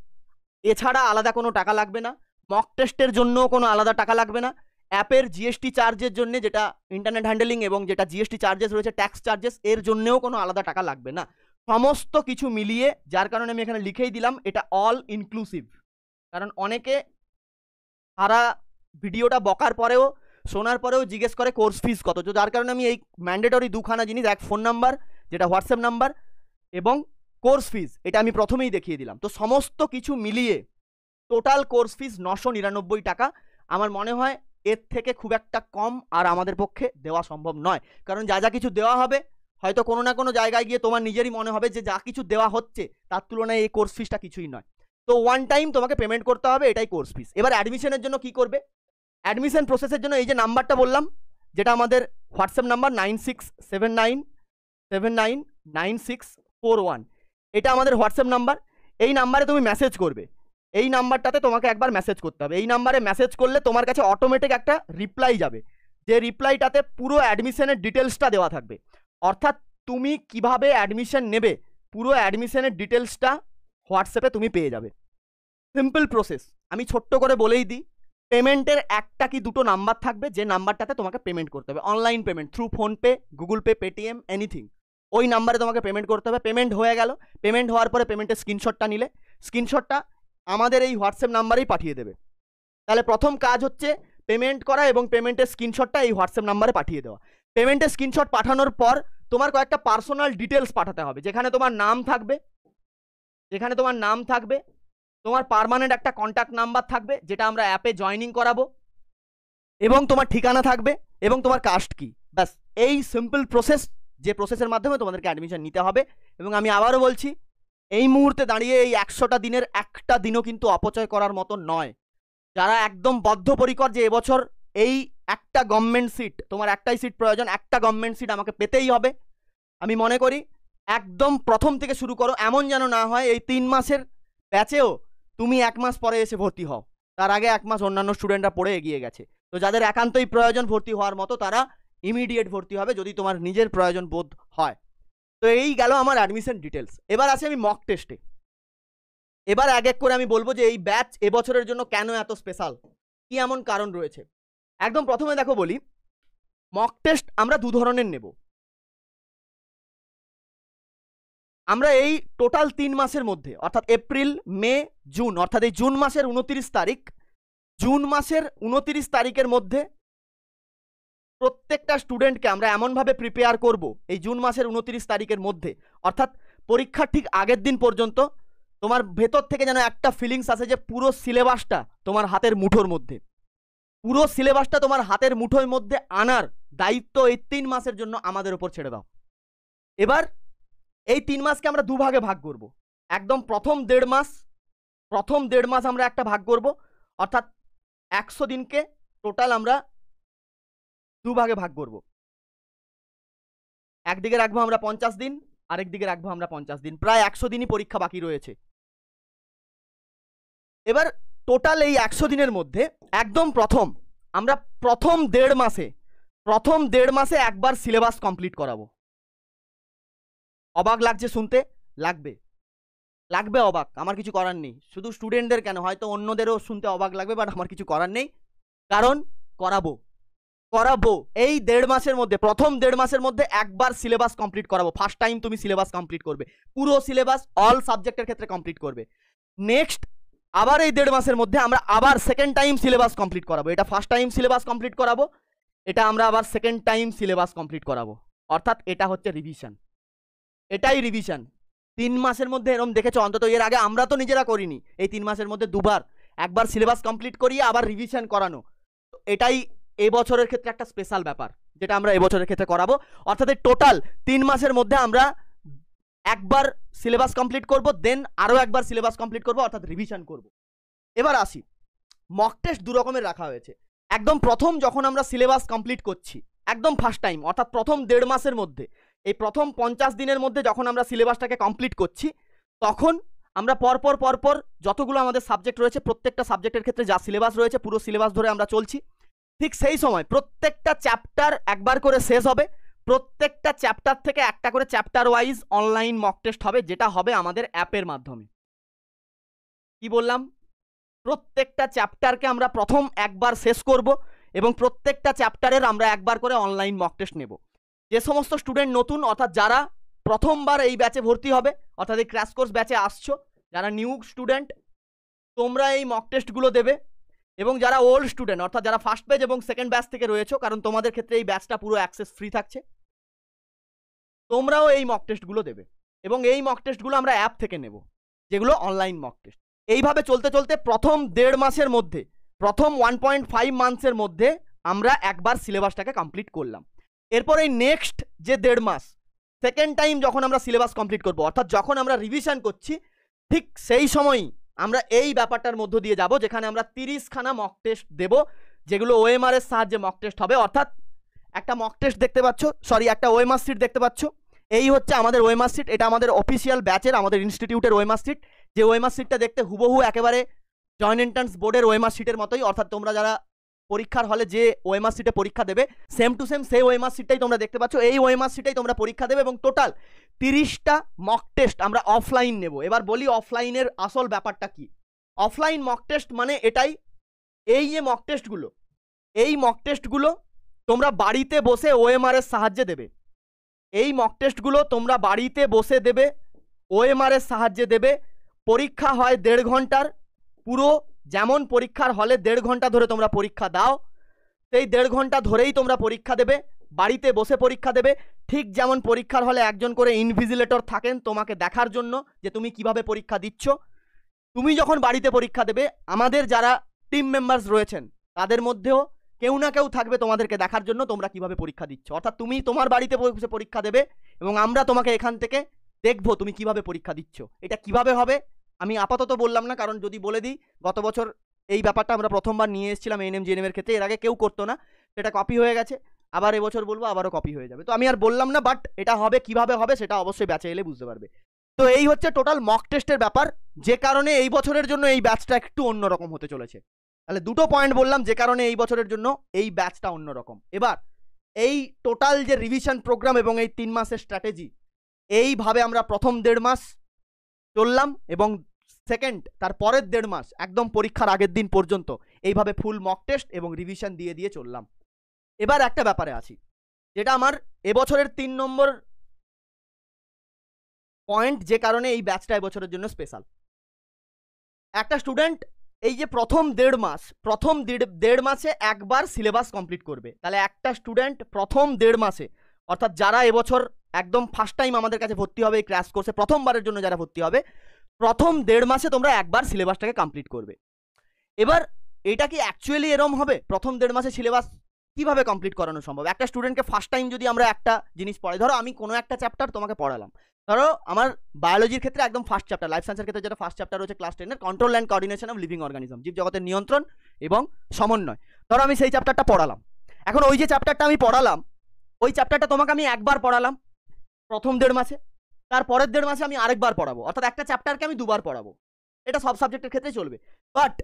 এছাড়া আলাদা কোনো টাকা লাগবে না, মক টেস্টের জন্যও কোনো আলাদা টাকা লাগবে না, অ্যাপের জিএসটি চার্জের জন্য, যেটা ইন্টারনেট হ্যান্ডেলিং এবং যেটা জিএসটি চার্জেস রয়েছে, ট্যাক্স চার্জেস, এর জন্যও কোনো আলাদা টাকা লাগবে না। সমস্ত কিছু মিলিয়ে, যার কারণে আমি এখানে লিখেই দিলাম এটা অল ইনক্লুসিভ। কারণ অনেকে সারা ভিডিওটা বকার পরেও, শোনার পরেও জিজ্ঞেস করে কোর্স ফিস কত, তো যার কারণে আমি এই ম্যান্ডেটরি 2খানা জিনিস, এক ফোন নাম্বার যেটা হোয়াটসঅ্যাপ নাম্বার, এবং কোর্স ফিস, এটা আমি প্রথমেই দেখিয়ে দিলাম। তো সমস্ত কিছু মিলিয়ে টোটাল কোর্স ফিস 999 টাকা। আমার মনে হয় এর থেকে খুব একটা কম আর আমাদের পক্ষে দেওয়া সম্ভব নয়, কারণ যা যা কিছু দেওয়া হবে হয়তো কোনো না কোনো জায়গায় গিয়ে তোমার নিজেরই মনে হবে যে যা কিছু দেওয়া হচ্ছে তার তুলনায় এই কোর্স ফিসটা কিছুই নয়। তো ওয়ান টাইম তোমাকে পেমেন্ট করতে হবে, এটাই কোর্স ফিস। এবার অ্যাডমিশনের জন্য কি করবে? অ্যাডমিশন প্রসেসের জন্য এই যে নাম্বারটা বললাম, যেটা আমাদের হোয়াটসঅ্যাপ নাম্বার 9679799641, এটা আমাদের হোয়াটসঅ্যাপ নাম্বার। এই নাম্বারে তুমি মেসেজ করবে, এই নাম্বারটাতে তোমাকে একবার মেসেজ করতে হবে। এই নাম্বারে মেসেজ করলে তোমার কাছে অটোমেটিক একটা রিপ্লাই যাবে, যে রিপ্লাইটাতে পুরো অ্যাডমিশনের ডিটেলসটা দেওয়া থাকবে। অর্থাৎ তুমি কিভাবে অ্যাডমিশন নেবে পুরো অ্যাডমিশনের ডিটেলসটা হোয়াটসঅ্যাপে তুমি পেয়ে যাবে। সিম্পল প্রসেস, আমি ছোট্ট করে বলেই দিই। পেমেন্টের একটা কি দুটো নাম্বার থাকবে, যে নাম্বারটাতে তোমাকে পেমেন্ট করতে হবে, online payment through PhonePe, Google pay, Paytm, anything. ওই নাম্বারে তোমাকে পেমেন্ট করতে হবে। পেমেন্ট হয়ে গেল, পেমেন্ট হওয়ার পরে পেমেন্টের স্ক্রিনশটটা নিলে, স্ক্রিনশটটা আমাদের এই হোয়াটসঅ্যাপ নাম্বারেই পাঠিয়ে দেবে। তাহলে প্রথম কাজ হচ্ছে পেমেন্ট করা এবং পেমেন্টের স্ক্রিনশটটা এই হোয়াটসঅ্যাপ নাম্বারে পাঠিয়ে দেওয়া। পেমেন্টের স্ক্রিনশট পাঠানোর পর তোমার কয়েকটা পার্সোনাল ডিটেলস পাঠাতে হবে, যেখানে তোমার নাম থাকবে, তোমার পার্মানেন্ট একটা কন্ট্যাক্ট নাম্বার থাকবে যেটা আমরা অ্যাপে জয়েনিং করাবো, এবং তোমার ঠিকানা থাকবে এবং তোমার কাস্ট কি। ব্যাস, এই সিম্পল প্রসেস, যে প্রসেসের মাধ্যমে তোমাদেরকে অ্যাডমিশন নিতে হবে। এবং আমি আবারও বলছি, এই মুহূর্তে দাঁড়িয়ে এই 100টা দিনের একটা দিনও কিন্তু অপচয় করার মতো নয়। যারা একদম বদ্ধপরিকর যে এবছর এই একটা গভর্নমেন্ট সিট, তোমার একটাই সিট প্রয়োজন, একটা গভর্নমেন্ট সিট আমাকে পেতেই হবে, আমি মনে করি একদম প্রথম থেকে শুরু করো। এমন যেন না হয় এই 3 মাসের ব্যাচেও তুমি 1 মাস পরে এসে ভর্তি হও, তার আগে 1 মাস অন্যান্য স্টুডেন্টরা পড়ে এগিয়ে গেছে। তো যাদের একান্তই প্রয়োজন ভর্তি হওয়ার মতো, তারা ইমিডিয়েট ভর্তি হবে যদি তোমার নিজের প্রয়োজন বোধ হয়। তো এই গেল আমার অ্যাডমিশন ডিটেলস। এবার আসি আমি মক টেস্টে। এবার এক এক করে আমি বলবো যে এই ব্যাচ এবছরের জন্য কেন এত স্পেশাল, কি এমন কারণ রয়েছে। একদম প্রথমে দেখো বলি, মক টেস্ট আমরা 2 ধরনের নেব। আমরা এই টোটাল 3 মাসের মধ্যে, অর্থাৎ এপ্রিল, মে, জুন, অর্থাৎ এই জুন মাসের 29 তারিখ, জুন মাসের 29 তারিখের মধ্যে প্রত্যেকটা স্টুডেন্টকে আমরা এমনভাবে প্রিপেয়ার করব এই জুন মাসের 29 তারিখের মধ্যে, অর্থাৎ পরীক্ষার ঠিক আগের দিন পর্যন্ত তোমার ভেতর থেকে যেন একটা ফিলিংস আসে যে পুরো সিলেবাসটা তোমার হাতের মুঠোর মধ্যে, পুরো সিলেবাসটা তোমার হাতের মুঠোর মধ্যে আনার দায়িত্ব এই 3 মাসের জন্য আমাদের উপর ছেড়ে দাও। এবার এই 3 মাসকে আমরা 2 ভাগে ভাগ করব। একদম প্রথম 1.5 মাস আমরা একটা ভাগ করব, অর্থাৎ 100 দিনকে টোটাল আমরা 2 ভাগে ভাগ করব। একদিকে রাখবো আমরা 50 দিন, আরেক দিকে রাখবো আমরা 50 দিন, প্রায় 100 দিনই পরীক্ষা বাকি রয়েছে। এবার টোটাল এই 100 দিনের মধ্যে একদম আমরা প্রথম 1.5 মাসে একবার সিলেবাস কমপ্লিট করাবো। অবাক লাগছে শুনতে? লাগবে অবাক, আমার কিছু করার নেই। শুধু স্টুডেন্টদের কেন, হয়তো অন্যদেরও শুনতে অবাক লাগবে, বাট আমার কিছু করার নেই, কারণ করাবো। এই 1.5 মাসের মধ্যে, প্রথম 1.5 মাসের মধ্যে একবার সিলেবাস কমপ্লিট করাবো। ফার্স্ট টাইম তুমি সিলেবাস কমপ্লিট করবে, পুরো সিলেবাস অল সাবজেক্টের ক্ষেত্রে কমপ্লিট করবে। নেক্সট আবার এই 1.5 মাসের মধ্যে আমরা আবার সেকেন্ড টাইম সিলেবাস কমপ্লিট করাবো। এটা ফার্স্ট টাইম সিলেবাস কমপ্লিট করাবো, এটা আমরা আবার সেকেন্ড টাইম সিলেবাস কমপ্লিট করাবো। অর্থাৎ এটা হচ্ছে রিভিশন, এটাই রিভিশন। 3 মাসের মধ্যে এরকম দেখেছো অন্তত, এর আগে আমরা তো নিজেরা করিনি। এই 3 মাসের মধ্যে দুবার, একবার সিলেবাস কমপ্লিট করিয়ে আবার রিভিশন করানো, এটাই এবছরের ক্ষেত্রে একটা স্পেশাল ব্যাপার যেটা আমরা এবছরের ক্ষেত্রে করাবো। অর্থাৎ টোটাল 3 মাসের মধ্যে আমরা একবার সিলেবাস কমপ্লিট করব, দেন আরও একবার সিলেবাস কমপ্লিট করব, অর্থাৎ রিভিশন করব। এবার আসি, মক টেস্ট 2 রকমের রাখা হয়েছে। একদম প্রথম যখন আমরা সিলেবাস কমপ্লিট করছি, একদম ফার্স্ট টাইম, অর্থাৎ প্রথম 1.5 মাসের মধ্যে, এই প্রথম 50 দিনের মধ্যে যখন আমরা সিলেবাসটাকে কমপ্লিট করছি, তখন আমরা পরপর যতগুলো আমাদের সাবজেক্ট রয়েছে, প্রত্যেকটা সাবজেক্টের ক্ষেত্রে যা সিলেবাস রয়েছে পুরো সিলেবাস ধরে আমরা চলছি। ঠিক সেই সময় প্রত্যেকটা চ্যাপ্টার একবার করে শেষ হবে, প্রত্যেকটা চ্যাপ্টার থেকে একটা করে chapter wise online mock test হবে, যেটা হবে আমাদের অ্যাপের মাধ্যমে। কি বললাম? প্রত্যেকটা চ্যাপ্টারকে আমরা প্রথম একবার শেষ করব এবং প্রত্যেকটা চ্যাপ্টারের আমরা একবার করে অনলাইন মক টেস্ট নেব। যে সমস্ত স্টুডেন্ট নতুন, অর্থাৎ যারা প্রথমবার এই ব্যাচে ভর্তি হবে, অর্থাৎ এই ক্র্যাশ কোর্স ব্যাচে আসছো, যারা নিউ স্টুডেন্ট, তোমরা এই মক টেস্টগুলো দেবে। এবং যারা ওল্ড স্টুডেন্ট, অর্থাৎ যারা ফার্স্ট ব্যাচ এবং সেকেন্ড ব্যাচ থেকে রয়েছো, কারণ তোমাদের ক্ষেত্রে এই ব্যাচটা পুরো অ্যাক্সেস ফ্রি থাকছে, তোমরাও এই মক টেস্টগুলো দেবে। এবং এই মক টেস্টগুলো আমরা অ্যাপ থেকে নেব, যেগুলো অনলাইন মক টেস্ট। এইভাবে চলতে চলতে প্রথম 1.5 মাসের মধ্যে, প্রথম 1.5 মান্থসের মধ্যে আমরা একবার সিলেবাসটাকে কমপ্লিট করলাম। এরপর এই নেক্সট যে 1.5 মাস, সেকেন্ড টাইম যখন আমরা সিলেবাস কমপ্লিট করব, অর্থাৎ যখন আমরা রিভিশন করছি, ঠিক সেই সময়ই আমরা এই ব্যাপারটার মধ্য দিয়ে যাব, যেখানে আমরা 30খানা মক টেস্ট দেব, যেগুলো ওএমআর এর সাহায্যে মক টেস্ট হবে। অর্থাৎ একটা মক টেস্ট দেখতে পাচ্ছ, একটা ওএমআর সিট দেখতে পাচ্ছ, এই হচ্ছে আমাদের ওএমআর সিট। এটা আমাদের অফিসিয়াল ব্যাচের, আমাদের ইনস্টিটিউটের ওএমআর সিট। যে ওএমআর সিটটা দেখতে হুবহু একেবারে জয়েন্ট এন্ট্রান্স বোর্ডের ওএমআর সিটের মতোই, অর্থাৎ তোমরা যারা পরীক্ষার হলে যে ওএমআর সিটে পরীক্ষা দেবে সেম টু সেম সেই ওএমআর সিটটাই তোমরা দেখতে পাচ্ছ, এই ওএমআর সিটটাই তোমরা পরীক্ষা দেবে এবং টোটাল 30টা মক টেস্ট আমরা অফলাইন নেব। এবার বলি অফলাইনের আসল ব্যাপারটা কি। অফলাইন মক টেস্ট মানে এটাই, এই যে মক টেস্টগুলো, এই মক টেস্টগুলো তোমরা বাড়িতে বসে ওএমআর এর সাহায্যে দেবে। এই মক টেস্টগুলো তোমরা বাড়িতে বসে দেবে, ওএমআর এর সাহায্যে দেবে। পরীক্ষা হয় 1.5 ঘন্টার, পুরো যেমন পরীক্ষার হলে 1.5 ঘন্টা ধরে তোমরা পরীক্ষা দাও, সেই 1.5 ঘন্টা ধরেই তোমরা পরীক্ষা দেবে, বাড়িতে বসে পরীক্ষা দেবে। ঠিক যেমন পরীক্ষার হলে একজন করে ইনভিজিলেটর থাকেন তোমাকে দেখার জন্য যে তুমি কিভাবে পরীক্ষা দিচ্ছ, তুমি যখন বাড়িতে পরীক্ষা দেবে আমাদের যারা টিম মেম্বার্স রয়েছেন তাদের মধ্যেও কেউ না কেউ থাকবে তোমাদেরকে দেখার জন্য তোমরা কিভাবে পরীক্ষা দিচ্ছ। অর্থাৎ তুমি তোমার বাড়িতে বসে পরীক্ষা দেবে এবং আমরা তোমাকে এখান থেকে দেখবো তুমি কিভাবে পরীক্ষা দিচ্ছ। এটা কিভাবে হবে আমি আপাতত বললাম না, কারণ যদি বলে দিই, গত বছর এই ব্যাপারটা আমরা প্রথমবার নিয়ে এসেছিলাম এএনএম জিএনএম এর ক্ষেত্রে, এর আগে কেউ করতো না, সেটা কপি হয়ে গেছে, আবার এবছর বলবো আবারও কপি হয়ে যাবে, তো আমি আর বললাম না। বাট এটা হবে কিভাবে হবে সেটা অবশ্যই ব্যাচে এলে বুঝতে পারবে। তো এই হচ্ছে টোটাল মক টেস্টের ব্যাপার, যে কারণে এই বছরের জন্য এই ব্যাচটা একটু অন্যরকম হতে চলেছে। তাহলে দুটো পয়েন্ট বললাম যে কারণে এই বছরের জন্য এই ব্যাচটা অন্যরকম। এবার এই টোটাল যে রিভিশন প্রোগ্রাম এবং এই 3 মাসের স্ট্র্যাটেজি, এইভাবে আমরা প্রথম 1.5 মাস চললাম এবং সেকেন্ড তার পরের 1.5 মাস একদম পরীক্ষার আগের দিন পর্যন্ত এইভাবে ফুল মক টেস্ট এবং রিভিশন দিয়ে দিয়ে চললাম। এবার একটা ব্যাপারে আছি, যেটা আমার এবছরের 3 নম্বর পয়েন্ট, যে কারণে এই ব্যাচটা এবছরের জন্য স্পেশাল। একটা স্টুডেন্ট এই যে প্রথম 1.5 মাসে একবার সিলেবাস কমপ্লিট করবে, তাহলে একটা স্টুডেন্ট প্রথম 1.5 মাসে, অর্থাৎ যারা এবছর একদম ফার্স্ট টাইম আমাদের কাছে ভর্তি হবে এই ক্র্যাশ কোর্সে, প্রথমবারের জন্য যারা ভর্তি হবে, প্রথম 1.5 মাসে তোমরা একবার সিলেবাসটাকে কমপ্লিট করবে। এবার এটা কি অ্যাকচুয়ালি এরম হবে? প্রথম 1.5 মাসে সিলেবাস কিভাবে কমপ্লিট করানো সম্ভব? একটা স্টুডেন্টকে ফার্স্ট টাইম যদি আমরা একটা জিনিস পড়াই, ধরো আমি কোনো একটা চ্যাপ্টার তোমাকে পড়ালাম, ধরো আমার বায়োলজির ক্ষেত্রে একদম ফার্স্ট চ্যাপ্টার, লাইফ সায়েন্সের ক্ষেত্রে যেটা ফার্স্ট চ্যাপ্টার রয়েছে ক্লাস 10-এর control and coordination of living organism, জীবজগতের নিয়ন্ত্রণ এবং সমন্বয়, ধরো আমি সেই চ্যাপ্টারটা পড়ালাম। এখন ওই যে চ্যাপ্টারটা আমি পড়ালাম, ওই চ্যাপ্টারটা তোমাকে আমি একবার পড়ালাম প্রথম 1.5 মাসে, তার পরের 1.5 মাসে আমি আরেকবার পড়াবো, অর্থাৎ একটা চ্যাপ্টারকে আমি দুবার পড়াবো। এটা সব সাবজেক্টের ক্ষেত্রে চলবে। বাট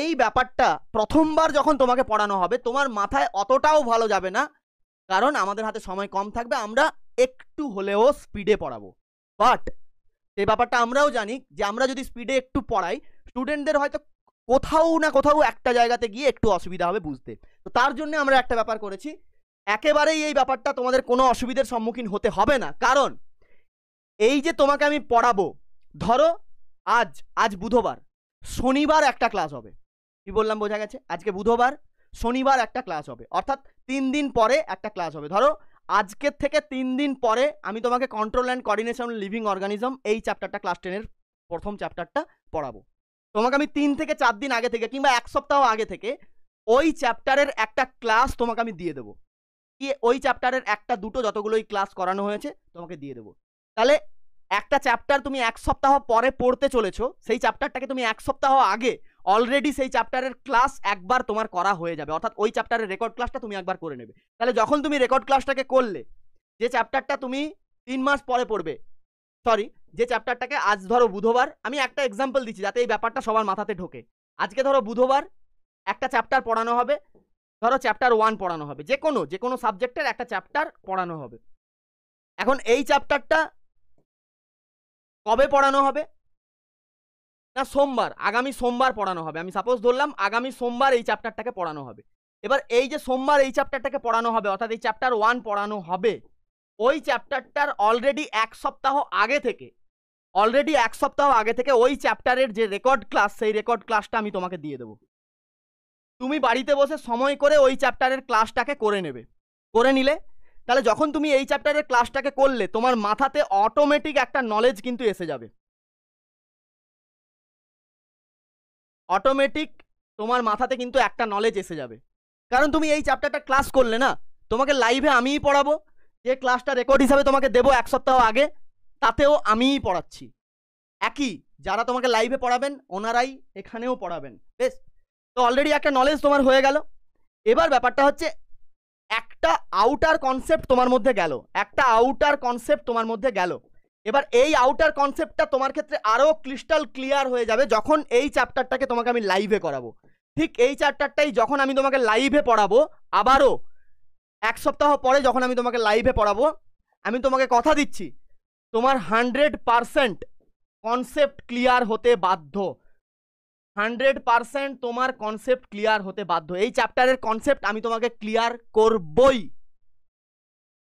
এই ব্যাপারটা প্রথমবার যখন তোমাকে পড়ানো হবে তোমার মাথায় অতটাও ভালো যাবে না, কারণ আমাদের হাতে সময় কম থাকবে, আমরা একটু হলেও স্পিডে পড়াবো। বাট এই ব্যাপারটা আমরাও জানি যে আমরা যদি স্পিডে একটু পড়াই, স্টুডেন্টদের হয়তো কোথাও না কোথাও একটা জায়গাতে গিয়ে একটু অসুবিধা হবে বুঝতে। তো তার জন্য আমরা একটা ব্যাপার করেছি, একেবারেই এই ব্যাপারটা তোমাদের কোনো অসুবিধার সম্মুখীন হতে হবে না, কারণ এই যে তোমাকে আমি পড়াবো, ধরো আজ বুধবার, শনিবার একটা ক্লাস হবে, কি বললাম বোঝা গেছে? আজকে বুধবার, শনিবার একটা ক্লাস হবে, অর্থাৎ 3 দিন পরে একটা ক্লাস হবে। ধরো আজকের থেকে 3 দিন পরে আমি তোমাকে control and coordination living organism এই চ্যাপ্টারটা ক্লাস 10-এর প্রথম চ্যাপ্টারটা পড়াবো। তোমাকে আমি 3 থেকে 4 দিন আগে থেকে কিংবা 1 সপ্তাহ আগে থেকে ওই চ্যাপ্টারের একটা ক্লাস তোমাকে আমি দিয়ে দেবো, কি ওই চ্যাপ্টারের একটা দুটো যতগুলোই ক্লাস করানো হয়েছে তোমাকে দিয়ে দেবো। তাহলে একটা চ্যাপ্টার তুমি 1 সপ্তাহ পরে পড়তে চলেছো, সেই চ্যাপ্টারটাকে তুমি 1 সপ্তাহ আগে অলরেডি সেই চ্যাপ্টারের ক্লাস একবার তোমার করা হয়ে যাবে, অর্থাৎ ওই চ্যাপ্টারের রেকর্ড ক্লাসটা তুমি একবার করে নেবে। তাহলে যখন তুমি রেকর্ড ক্লাসটাকে করলে, যে চ্যাপ্টারটা তুমি 3 মাস পরে পড়বে, সরি যে চ্যাপ্টারটাকে আজ ধরো বুধবার, আমি একটা এক্সাম্পল দিচ্ছি যাতে এই ব্যাপারটা সবার মাথাতে ঢোকে। আজকে ধরো বুধবার একটা চ্যাপ্টার পড়ানো হবে, ধরো চ্যাপ্টার 1 পড়ানো হবে, যে কোনো সাবজেক্টের একটা চ্যাপ্টার পড়ানো হবে। এখন এই চ্যাপ্টারটা কবে পড়ানো হবে না, সোমবার, আগামী সোমবার পড়ানো হবে। আমি সাপোজ ধরলাম আগামী সোমবার এই চ্যাপ্টারটাকে পড়ানো হবে। এবার এই যে সোমবার এই চ্যাপ্টারটাকে পড়ানো হবে, অর্থাৎ এই চ্যাপ্টার 1 পড়ানো হবে, ওই চ্যাপ্টারটার অলরেডি 1 সপ্তাহ আগে থেকে ওই চ্যাপ্টারের যে রেকর্ড ক্লাস, সেই রেকর্ড ক্লাসটা আমি তোমাকে দিয়ে দেবো। তুমি বাড়িতে বসে সময় করে ওই চ্যাপ্টারের ক্লাসটাকে করে নেবে। করে নিলে তাহলে যখন তুমি এই চ্যাপ্টারের ক্লাসটাকে করলে তোমার মাথাতে অটোমেটিক একটা নলেজ কিন্তু এসে যাবে, অটোমেটিক তোমার মাথাতে কিন্তু একটা নলেজ এসে যাবে, কারণ তুমি এই চ্যাপ্টারটা ক্লাস করলে না। তোমাকে লাইভে আমিই পড়াবো, যে ক্লাসটা রেকর্ড হিসাবে তোমাকে দেবো 1 সপ্তাহ আগে, তাতেও আমিই পড়াচ্ছি। একই যারা তোমাকে লাইভে পড়াবেন ওনারাই এখানেও পড়াবেন, বেশ। তো অলরেডি একটা নলেজ তোমার হয়ে গেল। এবার ব্যাপারটা হচ্ছে একটা আউটার কনসেপ্ট তোমার মধ্যে গেল, এবার এই আউটার কনসেপ্টটা তোমার ক্ষেত্রে আরো ক্রিস্টাল ক্লিয়ার হয়ে যাবে যখন এই চ্যাপ্টারটাকে তোমাকে আমি লাইভে করাবো। ঠিক এই চ্যাপ্টারটাই যখন আমি তোমাকে লাইভে পড়াবো, আবারও 1 সপ্তাহ পরে যখন আমি তোমাকে লাইভে পড়াবো, আমি তোমাকে কথা দিচ্ছি তোমার 100% কনসেপ্ট ক্লিয়ার হতে বাধ্য। 100% তোমার কনসেপ্ট ক্লিয়ার হতে বাধ্য। এই চ্যাপ্টারের কনসেপ্ট আমি তোমাকে ক্লিয়ার করবই।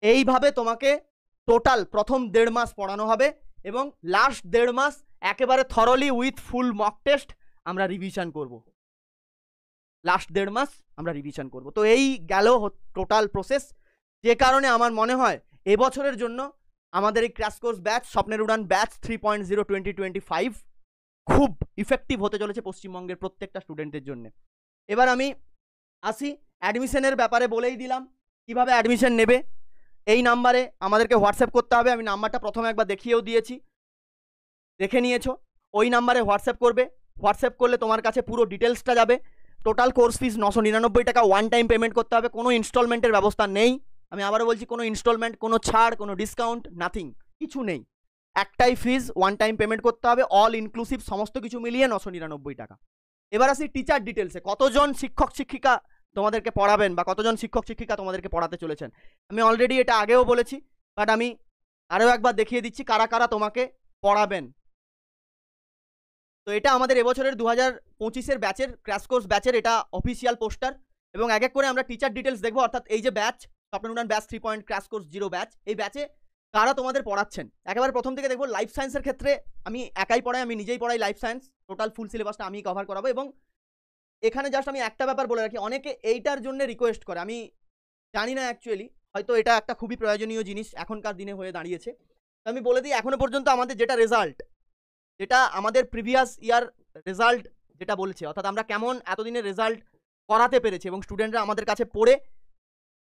এইভাবে তোমাকে টোটাল প্রথম 1.5 মাস পড়ানো হবে এবং লাস্ট 1.5 মাস একেবারে thoroughly with full mock test আমরা রিভিশন করব। লাস্ট 1.5 মাস আমরা রিভিশন করব। তো এই গেল টোটাল প্রসেস, যে কারণে আমার মনে হয় এবছরের জন্য আমাদের এই ক্র্যাশ কোর্স ব্যাচ স্বপ্নের উড়ান ব্যাচ 3.0 2025 খুব ইফেক্টিভ হতে চলেছে পশ্চিমবঙ্গের প্রত্যেকটা স্টুডেন্টের জন্য। এবার আমি আসি অ্যাডমিশনের ব্যাপারে। বলেই দিলাম কিভাবে অ্যাডমিশন নেবে। এই নাম্বারে আমাদেরকে হোয়াটসঅ্যাপ করতে হবে। আমি নাম্বারটা প্রথমে একবার দেখিয়েও দিয়েছি, দেখে নিয়েছো। ওই নাম্বারে হোয়াটসঅ্যাপ করবে। হোয়াটসঅ্যাপ করলে তোমার কাছে পুরো ডিটেলসটা যাবে। টোটাল কোর্স ফিস 999 টাকা, ওয়ান টাইম পেমেন্ট করতে হবে। কোনো ইনস্টলমেন্টের ব্যবস্থা নেই। আমি আবারও বলছি, কোনো ইনস্টলমেন্ট, কোনো ছাড়, কোনো ডিসকাউন্ট, নাথিং, কিছু নেই। একটাই ফিজ, ওয়ান টাইম পেমেন্ট করতে হবে। অল ইনক্লুসিভ সমস্ত কিছু মিলিয়ে 999 টাকা। এবার আসি টিচার ডিটেলসে। কতজন শিক্ষক শিক্ষিকা তোমাদেরকে পড়াবেন বা কতজন শিক্ষক শিক্ষিকা তোমাদেরকে পড়াতে চলেছেন, আমি অলরেডি এটা আগেও বলেছি, বাট আমি আরও একবার দেখিয়ে দিচ্ছি কারা কারা তোমাকে পড়াবেন। তো এটা আমাদের এবছরের 2025-এর ব্যাচের ক্র্যাশ কোর্স ব্যাচের এটা অফিসিয়াল পোস্টার, এবং এক এক করে আমরা টিচার ডিটেলস দেখবো। অর্থাৎ এই যে ব্যাচ স্বপ্নের উড়ান ব্যাচ 3 ক্র্যাশ কোর্স 0 ব্যাচ, এই ব্যাচে কারা তোমাদের পড়াচ্ছেন একেবারে প্রথম থেকে দেখবো। লাইফ সায়েন্সের ক্ষেত্রে আমি একাই পড়াই, আমি নিজেই পড়াই লাইফ সায়েন্স। টোটাল ফুল সিলেবাসটা আমি কভার করাবো। এবং এখানে জাস্ট আমি একটা ব্যাপার বলে রাখি, অনেকে এইটার জন্য রিকোয়েস্ট করে, আমি জানি না অ্যাকচুয়ালি, হয়তো এটা একটা খুবই প্রয়োজনীয় জিনিস এখনকার দিনে হয়ে দাঁড়িয়েছে। তো আমি বলে দিই, এখনো পর্যন্ত আমাদের যেটা রেজাল্ট, যেটা আমাদের প্রিভিয়াস ইয়ার রেজাল্ট যেটা বলছে, অর্থাৎ আমরা কেমন এতদিনের রেজাল্ট করাতে পেরেছি এবং স্টুডেন্টরা আমাদের কাছে পড়ে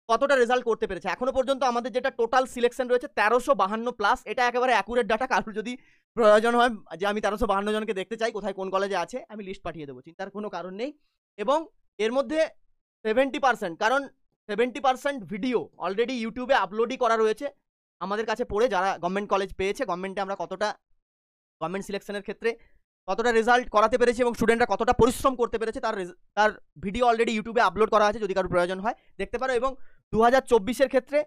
কতটা রেজাল্ট করতে পেরেছে, এখনো পর্যন্ত আমাদের যেটা টোটাল সিলেকশন রয়েছে 1352 প্লাস। এটা একেবারে অ্যাকুরেট ডাটা। কারোর যদি প্রয়োজন হয় যে আমি 1352 জনকে দেখতে চাই কোথায় কোন কলেজে আছে, আমি লিস্ট পাঠিয়ে দেবো, চিন্তার কোনো কারণ নেই। এবং এর মধ্যে 70%, কারণ 70% ভিডিও অলরেডি ইউটিউবে আপলোডই করা রয়েছে আমাদের কাছে পড়ে, যারা গভর্নমেন্ট কলেজ পেয়েছে, গভর্নমেন্টে আমরা কতটা গভর্নমেন্ট সিলেকশনের ক্ষেত্রে কতটা রেজাল্ট করাতে পেরেছি এবং স্টুডেন্টরা কতটা পরিশ্রম করতে পেরেছে তার ভিডিও অলরেডি ইউটিউবে আপলোড করা আছে, যদি কারোর প্রয়োজন হয় দেখতে পারো। এবং 2024-এর ক্ষেত্রে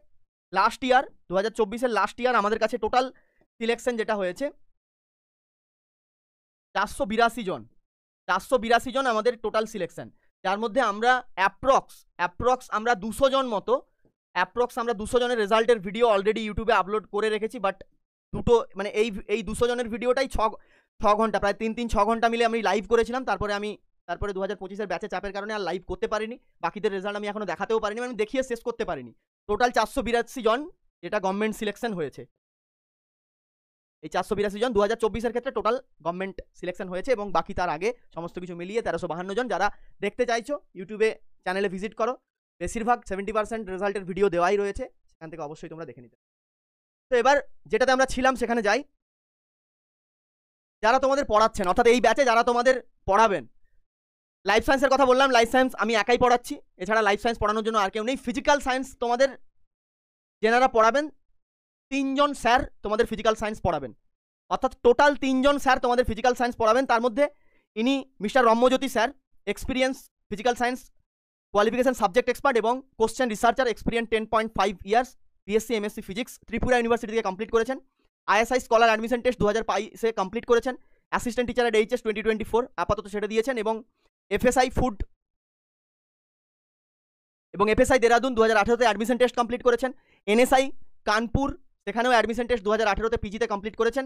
লাস্ট ইয়ার 2024-এর লাস্ট ইয়ার আমাদের কাছে টোটাল সিলেকশন যেটা হয়েছে 482 জন। 482 জন আমাদের টোটাল সিলেকশন, যার মধ্যে আমরা অ্যাপ্রক্স আমরা 200 জন মতো, আমরা 200 জনের রেজাল্টের ভিডিও অলরেডি ইউটিউবে আপলোড করে রেখেছি। বাট দুটো মানে এই 200 জনের ভিডিওটাই 6 ঘন্টা, প্রায় 3-6 ঘন্টা মিলে আমি লাইভ করেছিলাম। তারপরে 2025-এর ব্যাচে চাপের কারণে আর লাইভ করতে পারিনি। বাকিদের রেজাল্ট আমি এখনো দেখাতেও পারিনি, আমি দেখিয়ে শেষ করতে পারিনি। টোটাল 482 জন যেটা গভর্নমেন্ট সিলেকশন হয়েছে। এই 482 জন 2024-এর ক্ষেত্রে টোটাল গভর্নমেন্ট সিলেকশন হয়েছে, এবং বাকি তার আগে সমস্ত কিছু মিলিয়ে 1352 জন। যারা দেখতে চাইছো ইউটিউবে চ্যানেলে ভিজিট করো, বেশিরভাগ 70% রেজাল্টের ভিডিও দেওয়াই রয়েছে, সেখান থেকে অবশ্যই তোমরা দেখে নিতে। তো এবার যেটাতে আমরা ছিলাম সেখানে যাই। যারা তোমাদের পড়াচ্ছেন, অর্থাৎ এই ব্যাচে যারা তোমাদের পড়াবেন, লাইফ সায়েন্সের কথা বললাম, লাইফ সায়েন্স আমি একাই পড়াচ্ছি, এছাড়া লাইফ সায়েন্স পড়ানোর জন্য আর কেউ নেই। ফিজিক্যাল সায়েন্স তোমাদের যেনারা পড়াবেন 3 জন স্যার তোমাদের ফিজিক্যাল সায়েন্স পড়াবেন, অর্থাৎ টোটাল 3 জন স্যার তোমাদের ফিজিক্যাল সায়েন্স পড়াবেন। তার মধ্যে ইনি Mr Ramyajyoti sir, experience physical science, qualification subject expert এবং question researcher, experience 10.5 years, BSc MSc physics, Tripura university থেকে কমপ্লিট করেছেন। আইএসআই স্কলার অ্যাডমিশন টেস্ট 2022-এ কমপ্লিট করেছেন। অ্যাসিস্ট্যান্ট টিচার এট এইচএস 2024 আপাতত সেটা দিয়েছেন, এবং এফএসআই ফুড এবং এফএসআই দেরাদুন 2018-তে অ্যাডমিশন টেস্ট কমপ্লিট করেছেন। এনএসআই কানপুর, সেখানেও অ্যাডমিশন টেস্ট 2018-তে পিজিতে কমপ্লিট করেছেন।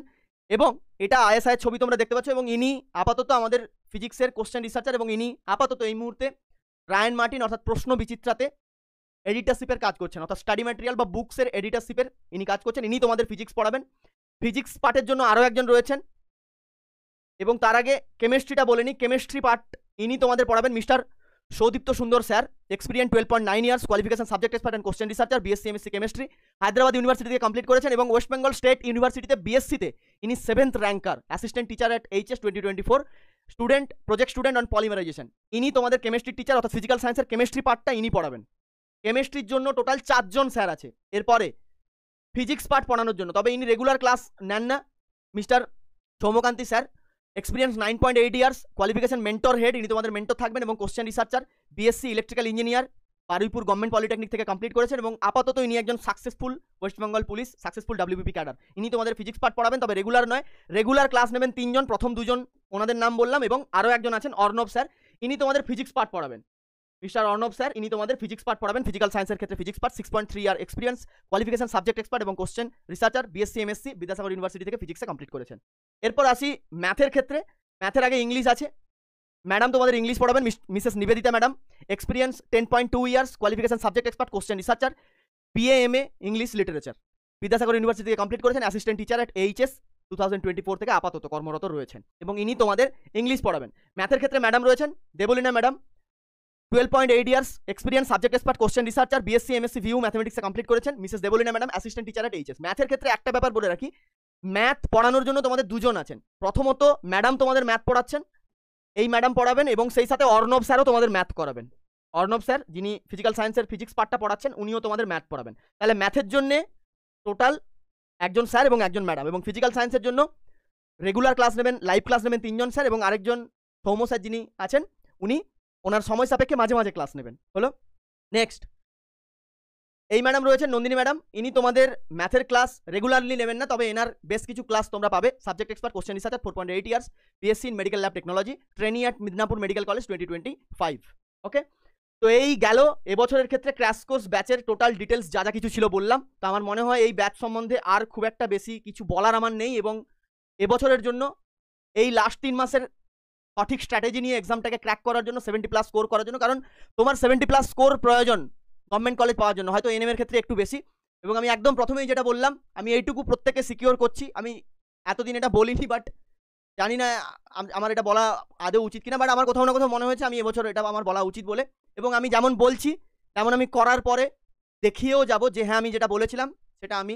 এবং এটা আইএসআই এর ছবি তোমরা দেখতে পাচ্ছ। এবং ইনি আপাতত আমাদের ফিজিক্সের কোশ্চেন রিসার্চার, এবং ইনি আপাতত এই মুহূর্তে রায়ান মার্টিন অর্থাৎ প্রশ্ন বিচিত্রাতে এডিটারশিপের কাজ করছেন, অর্থাৎ স্টাডি ম্যাটেরিয়াল বা বুকসের এডিটারশিপের ইনি কাজ করছেন। ইনি তোমাদের ফিজিক্স পড়াবেন। ফিজিক্স পার্টের জন্য আরও একজন রয়েছেন, এবং তার আগে কেমিস্ট্রিটা বলে নিই। কেমিস্ট্রি পার্ট ইনি তোমাদের পড়াবেন Mr Saudipta Sundar sir, experience 12.9 years, qualification subject expert and question researcher, BSc MSc chemistry, Hyderabad university থেকে কমপ্লিট করেছেন। এবং ওয়েস্ট বেঙ্গল স্টেট ইউনিভার্সিটিতে বিএসসিতে ইনি 7th ranker, assistant teacher at HS 2024, student project student on polymerization. ইনি তোমাদের কেমিস্ট্রি টিচার, অর্থাৎ ফিজিক্যাল সায়েন্সের কেমিস্ট্রি পার্টটা ইনি পড়াবেন। কেমিস্ট্রির জন্য টোটাল 4 জন স্যার আছে এরপরে ফিজিক্স পার্ট পড়ানোর জন্য, তবে ইনি রেগুলার ক্লাস নেন না, mister Soumyakanti sir. Experience 9.8 years, qualification mentor head, ইনি তোমাদের মেন্টর থাকবেন এবং question researcher, BSc electrical engineer, Baruipur government polytechnic থেকে কমপ্লিট করেছেন এবং আপাতত ইনি একজন successful West Bengal police successful WBP cadre. ইনি তোমাদের ফিজিক্স পার্ট পড়াবেন, তবে রেগুলার নয়, রেগুলার ক্লাস নেবেন 3 জন, প্রথম 2 জন ওনাদের নাম বললাম এবং আরও একজন আছেন অর্ণব স্যার, ইনি তোমাদের ফিজিক্স পার্ট পড়াবেন। মিস্টার অর্ণব স্যার, ইনি তোমাদের ফিজিক্স পার্ট পড়াবেন, ফিজিক্যাল সায়েন্সের ক্ষেত্রে physics part, 6.3 year experience, qualification subject expert এবং question researcher, BSc MSc Vidyasagar university থেকে ফিজিক্সে কমপ্লিট করেছেন। এরপর আসি ম্যাথের ক্ষেত্রে। ম্যাথের আগে ইংলিশ আছে, ম্যাডাম তোমাদের ইংলিশ পড়াবেন Mrs Nivedita madam, experience 10.2 years, qualification subject expert, question researcher, BA MA English literature, Vidyasagar university থেকে কমপ্লিট করেছেন, অ্যাসিস্ট্যান্ট টিচার এট এইচএস 2024 থেকে আপাতত কর্মরত রয়েছেন এবং ইনি তোমাদের ইংলিশ পড়াবেন। ম্যাথের ক্ষেত্রে ম্যাডাম রয়েছেন Debolina madam, 12.8 years experience, subject expert, question researcher, BSc MSc ভিউ ম্যাথমেটিক্সে কমপ্লিট করেছেন, Mrs Debolina madam, assistant teacher at HS. ম্যাথের ক্ষেত্রে একটা ব্যাপার বলে রাখি, ম্যাথ পড়ানোর জন্য তোমাদের দুজন আছেন। প্রথমত ম্যাডাম তোমাদের ম্যাথ পড়াচ্ছেন, এই ম্যাডাম পড়াবেন এবং সেই সাথে অর্ণব স্যারও তোমাদের ম্যাথ করাবেন। অর্ণব স্যার যিনি ফিজিক্যাল সায়েন্সের ফিজিক্স পার্টটা পড়াচ্ছেন, উনিও তোমাদের ম্যাথ পড়াবেন। তাহলে ম্যাথের জন্য টোটাল একজন স্যার এবং একজন ম্যাডাম, এবং ফিজিক্যাল সায়েন্সের জন্য রেগুলার ক্লাস নেবেন, লাইভ ক্লাস নেবেন 3 জন স্যার এবং আরেকজন সৌম্য স্যার যিনি আছেন উনি ওনার সময় সাপেক্ষে মাঝে মাঝে ক্লাস নেবেন। হলো নেক্সট এই ম্যাডাম রয়েছেন নন্দিনী ম্যাডাম, ইনি তোমাদের ম্যাথের ক্লাস রেগুলারলি নেবেন না, তবে এনার বেশ কিছু ক্লাস তোমরা পাবে। Subject expert, question researcher, 4.8 years, BSc in medical lab technology, training at Midnapore medical college 2025। ওকে, তো এই গেল এবছরের ক্ষেত্রে ক্র্যাশ কোর্স ব্যাচের টোটাল ডিটেলস, যা যা কিছু ছিল বললাম। তো আমার মনে হয় এই ব্যাচ সম্বন্ধে আর খুব একটা বেশি কিছু বলার আমার নেই, এবং এবছরের জন্য এই লাস্ট 3 মাসের সঠিক স্ট্র্যাটেজি নিয়ে এক্সামটাকে ক্র্যাক করার জন্য, 70+ স্কোর করার জন্য, কারণ তোমার 70+ স্কোর প্রয়োজন গভর্নমেন্ট কলেজ পাওয়ার জন্য, হয়তো এনএম এর ক্ষেত্রে একটু বেশি। এবং আমি একদম প্রথমেই যেটা বললাম, আমি এইটুকু প্রত্যেককে সিকিওর করছি, আমি এতদিন এটা বলিনি, বাট জানি না আমার এটা বলা আদৌ উচিত কিনা, বাট আমার কোথাও না কোথাও মনে হয়েছে আমি এবছর এটা আমার বলা উচিত বলে। এবং আমি যেমন বলছি তেমন আমি করার পরে দেখিয়েও যাব যে হ্যাঁ আমি যেটা বলেছিলাম সেটা আমি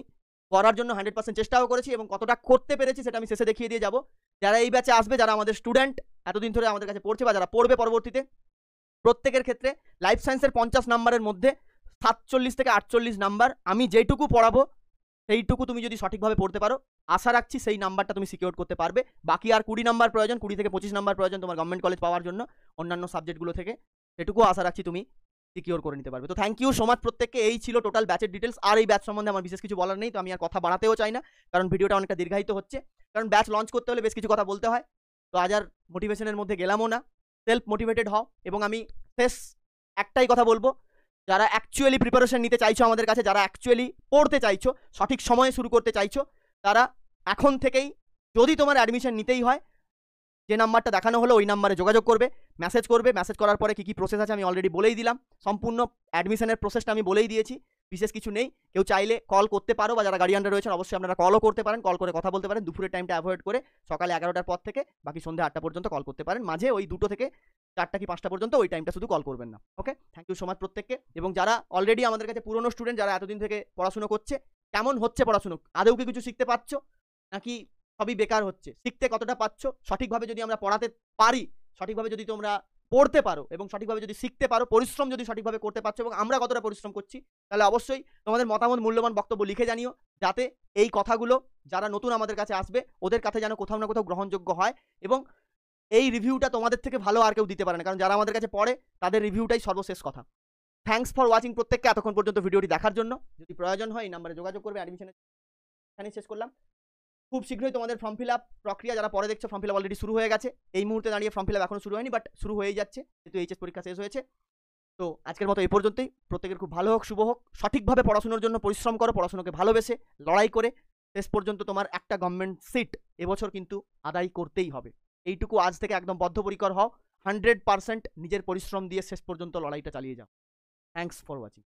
করার জন্য 100% চেষ্টাও করেছি, এবং কতটা করতে পেরেছি সেটা আমি শেষে দেখিয়ে দিয়ে যাব। যারা এই ব্যাচে আসবে, যারা আমাদের স্টুডেন্ট এতদিন ধরে আমাদের কাছে পড়ছে বা যারা পড়বে পরবর্তীতে, প্রত্যেকের ক্ষেত্রে লাইফ সায়েন্সের 50 নাম্বারের মধ্যে 47 থেকে 48 নাম্বার আমি যেইটুকু পড়াবো সেইটুকু তুমি যদি সঠিকভাবে পড়তে পারো, আশা রাখছি সেই নাম্বারটা তুমি সিকিউর করতে পারবে। বাকি আর 20 নাম্বার প্রয়োজন, 20 থেকে 25 নাম্বার প্রয়োজন তোমার গভর্নমেন্ট কলেজ পাওয়ার জন্য অন্যান্য সাবজেক্টগুলো থেকে, সেটুকু আশা রাখছি তুমি সিকিউর করে নিতে পারবে। তো থ্যাংক ইউ সো মাচ প্রত্যেককে। এই ছিল টোটাল ব্যাচের ডিটেলস। আর এই ব্যাচ সম্বন্ধে আমার বিশেষ কিছু বলার নেই, তো আমি আর কথা বাড়াতেও চাই না, কারণ ভিডিওটা অনেকটা দীর্ঘায়িত হচ্ছে, কারণ ব্যাচ লঞ্চ করতে হলে বেশ কিছু কথা বলতে হয়। তো আজ আর মোটিভেশনের মধ্যে গেলামও না, সেলফ মোটিভেটেড হও। এবং আমি শেষ একটাই কথা বলবো, যারা অ্যাকচুয়ালি প্রিপারেশন নিতে চাইছো আমাদের কাছে, যারা অ্যাকচুয়ালি পড়তে চাইছো, সঠিক সময়ে শুরু করতে চাইছো, তারা এখন থেকেই যদি তোমার অ্যাডমিশন নিতেই হয়, যে নাম্বারটা দেখানো হলো ওই নাম্বারে যোগাযোগ করবে, মেসেজ করবে। মেসেজ করার পরে কী প্রসেস আছে আমি অলরেডি বলেই দিলাম, সম্পূর্ণ অ্যাডমিশনের প্রসেসটা আমি বলেই দিয়েছি, বিশেষ কিছু নেই। কেউ চাইলে কল করতে পারো, বা যারা গার্ডিয়ানরা রয়েছেন অবশ্যই আপনারা কলও করতে পারেন, কল করে কথা বলতে পারেন। দুপুরের টাইমটা অ্যাভয়েড করে সকালে 11টার পর থেকে বাকি সন্ধ্যে 8টা পর্যন্ত কল করতে পারেন, মাঝে ওই 2টো থেকে 4টা কি 5টা পর্যন্ত ওই টাইমটা শুধু কল করবেন না। ওকে, থ্যাংক ইউ সো মাচ প্রত্যেককে। এবং যারা অলরেডি আমাদের কাছে পুরনো স্টুডেন্ট, যারা এতদিন থেকে পড়াশুনো করছে, কেমন হচ্ছে পড়াশুনো, আদৌ কি কিছু শিখতে পারছো নাকি সবই বেকার হচ্ছে, শিখতে কতটা পাচ্ছ, সঠিকভাবে যদি আমরা পড়াতে পারি, সঠিকভাবে যদি তোমরা পড়তে পারো এবং সঠিকভাবে যদি শিখতে পারো, পরিশ্রম যদি সঠিকভাবে করতে পারছো এবং আমরা কতটা পরিশ্রম করছি, তাহলে অবশ্যই তোমাদের মতামত, মূল্যবান বক্তব্য লিখে জানিও, যাতে এই কথাগুলো যারা নতুন আমাদের কাছে আসবে ওদের কাছে যেন কোথাও না কোথাও গ্রহণযোগ্য হয়। এবং এই রিভিউটা তোমাদের থেকে ভালো আর কেউ দিতে পারে না, কারণ যারা আমাদের কাছে পড়ে তাদের রিভিউটাই সর্বশেষ কথা। থ্যাঙ্কস ফর ওয়াচিং প্রত্যেককে এতক্ষণ পর্যন্ত ভিডিওটি দেখার জন্য। যদি প্রয়োজন হয় এই নাম্বারে যোগাযোগ করবে। অ্যাডমিশনের এখানেই শেষ করলাম। খুব শীঘ্রই তোমাদের ফর্ম ফিল আপ প্রক্রিয়া, যারা পরে দেখছো ফর্ম ফিল আপ অলরেডি শুরু হয়ে গেছে। এই মুহূর্তে দাঁড়িয়ে ফর্ম ফিল আপ এখনো শুরু হয়নি, বাট শুরু হয়েই যাচ্ছে, যেহেতু এইচএস পরীক্ষা শেষ হয়েছে। তো আজকের মতো এই পর্যন্তই। প্রত্যেকের খুব ভালো হোক, শুভ হোক। সঠিকভাবে পড়াশোনার জন্য পরিশ্রম করো, পড়াশোনাকে ভালোবেসে লড়াই করে শেষ পর্যন্ত তোমার একটা গভর্নমেন্ট সিট এবছর কিন্তু আদায় করতেই হবে। এইটুকু আজ থেকে একদম বদ্ধপরিকর হও, 100% নিজের পরিশ্রম দিয়ে শেষ পর্যন্ত লড়াইটা চালিয়ে যাও। Thanks for watching.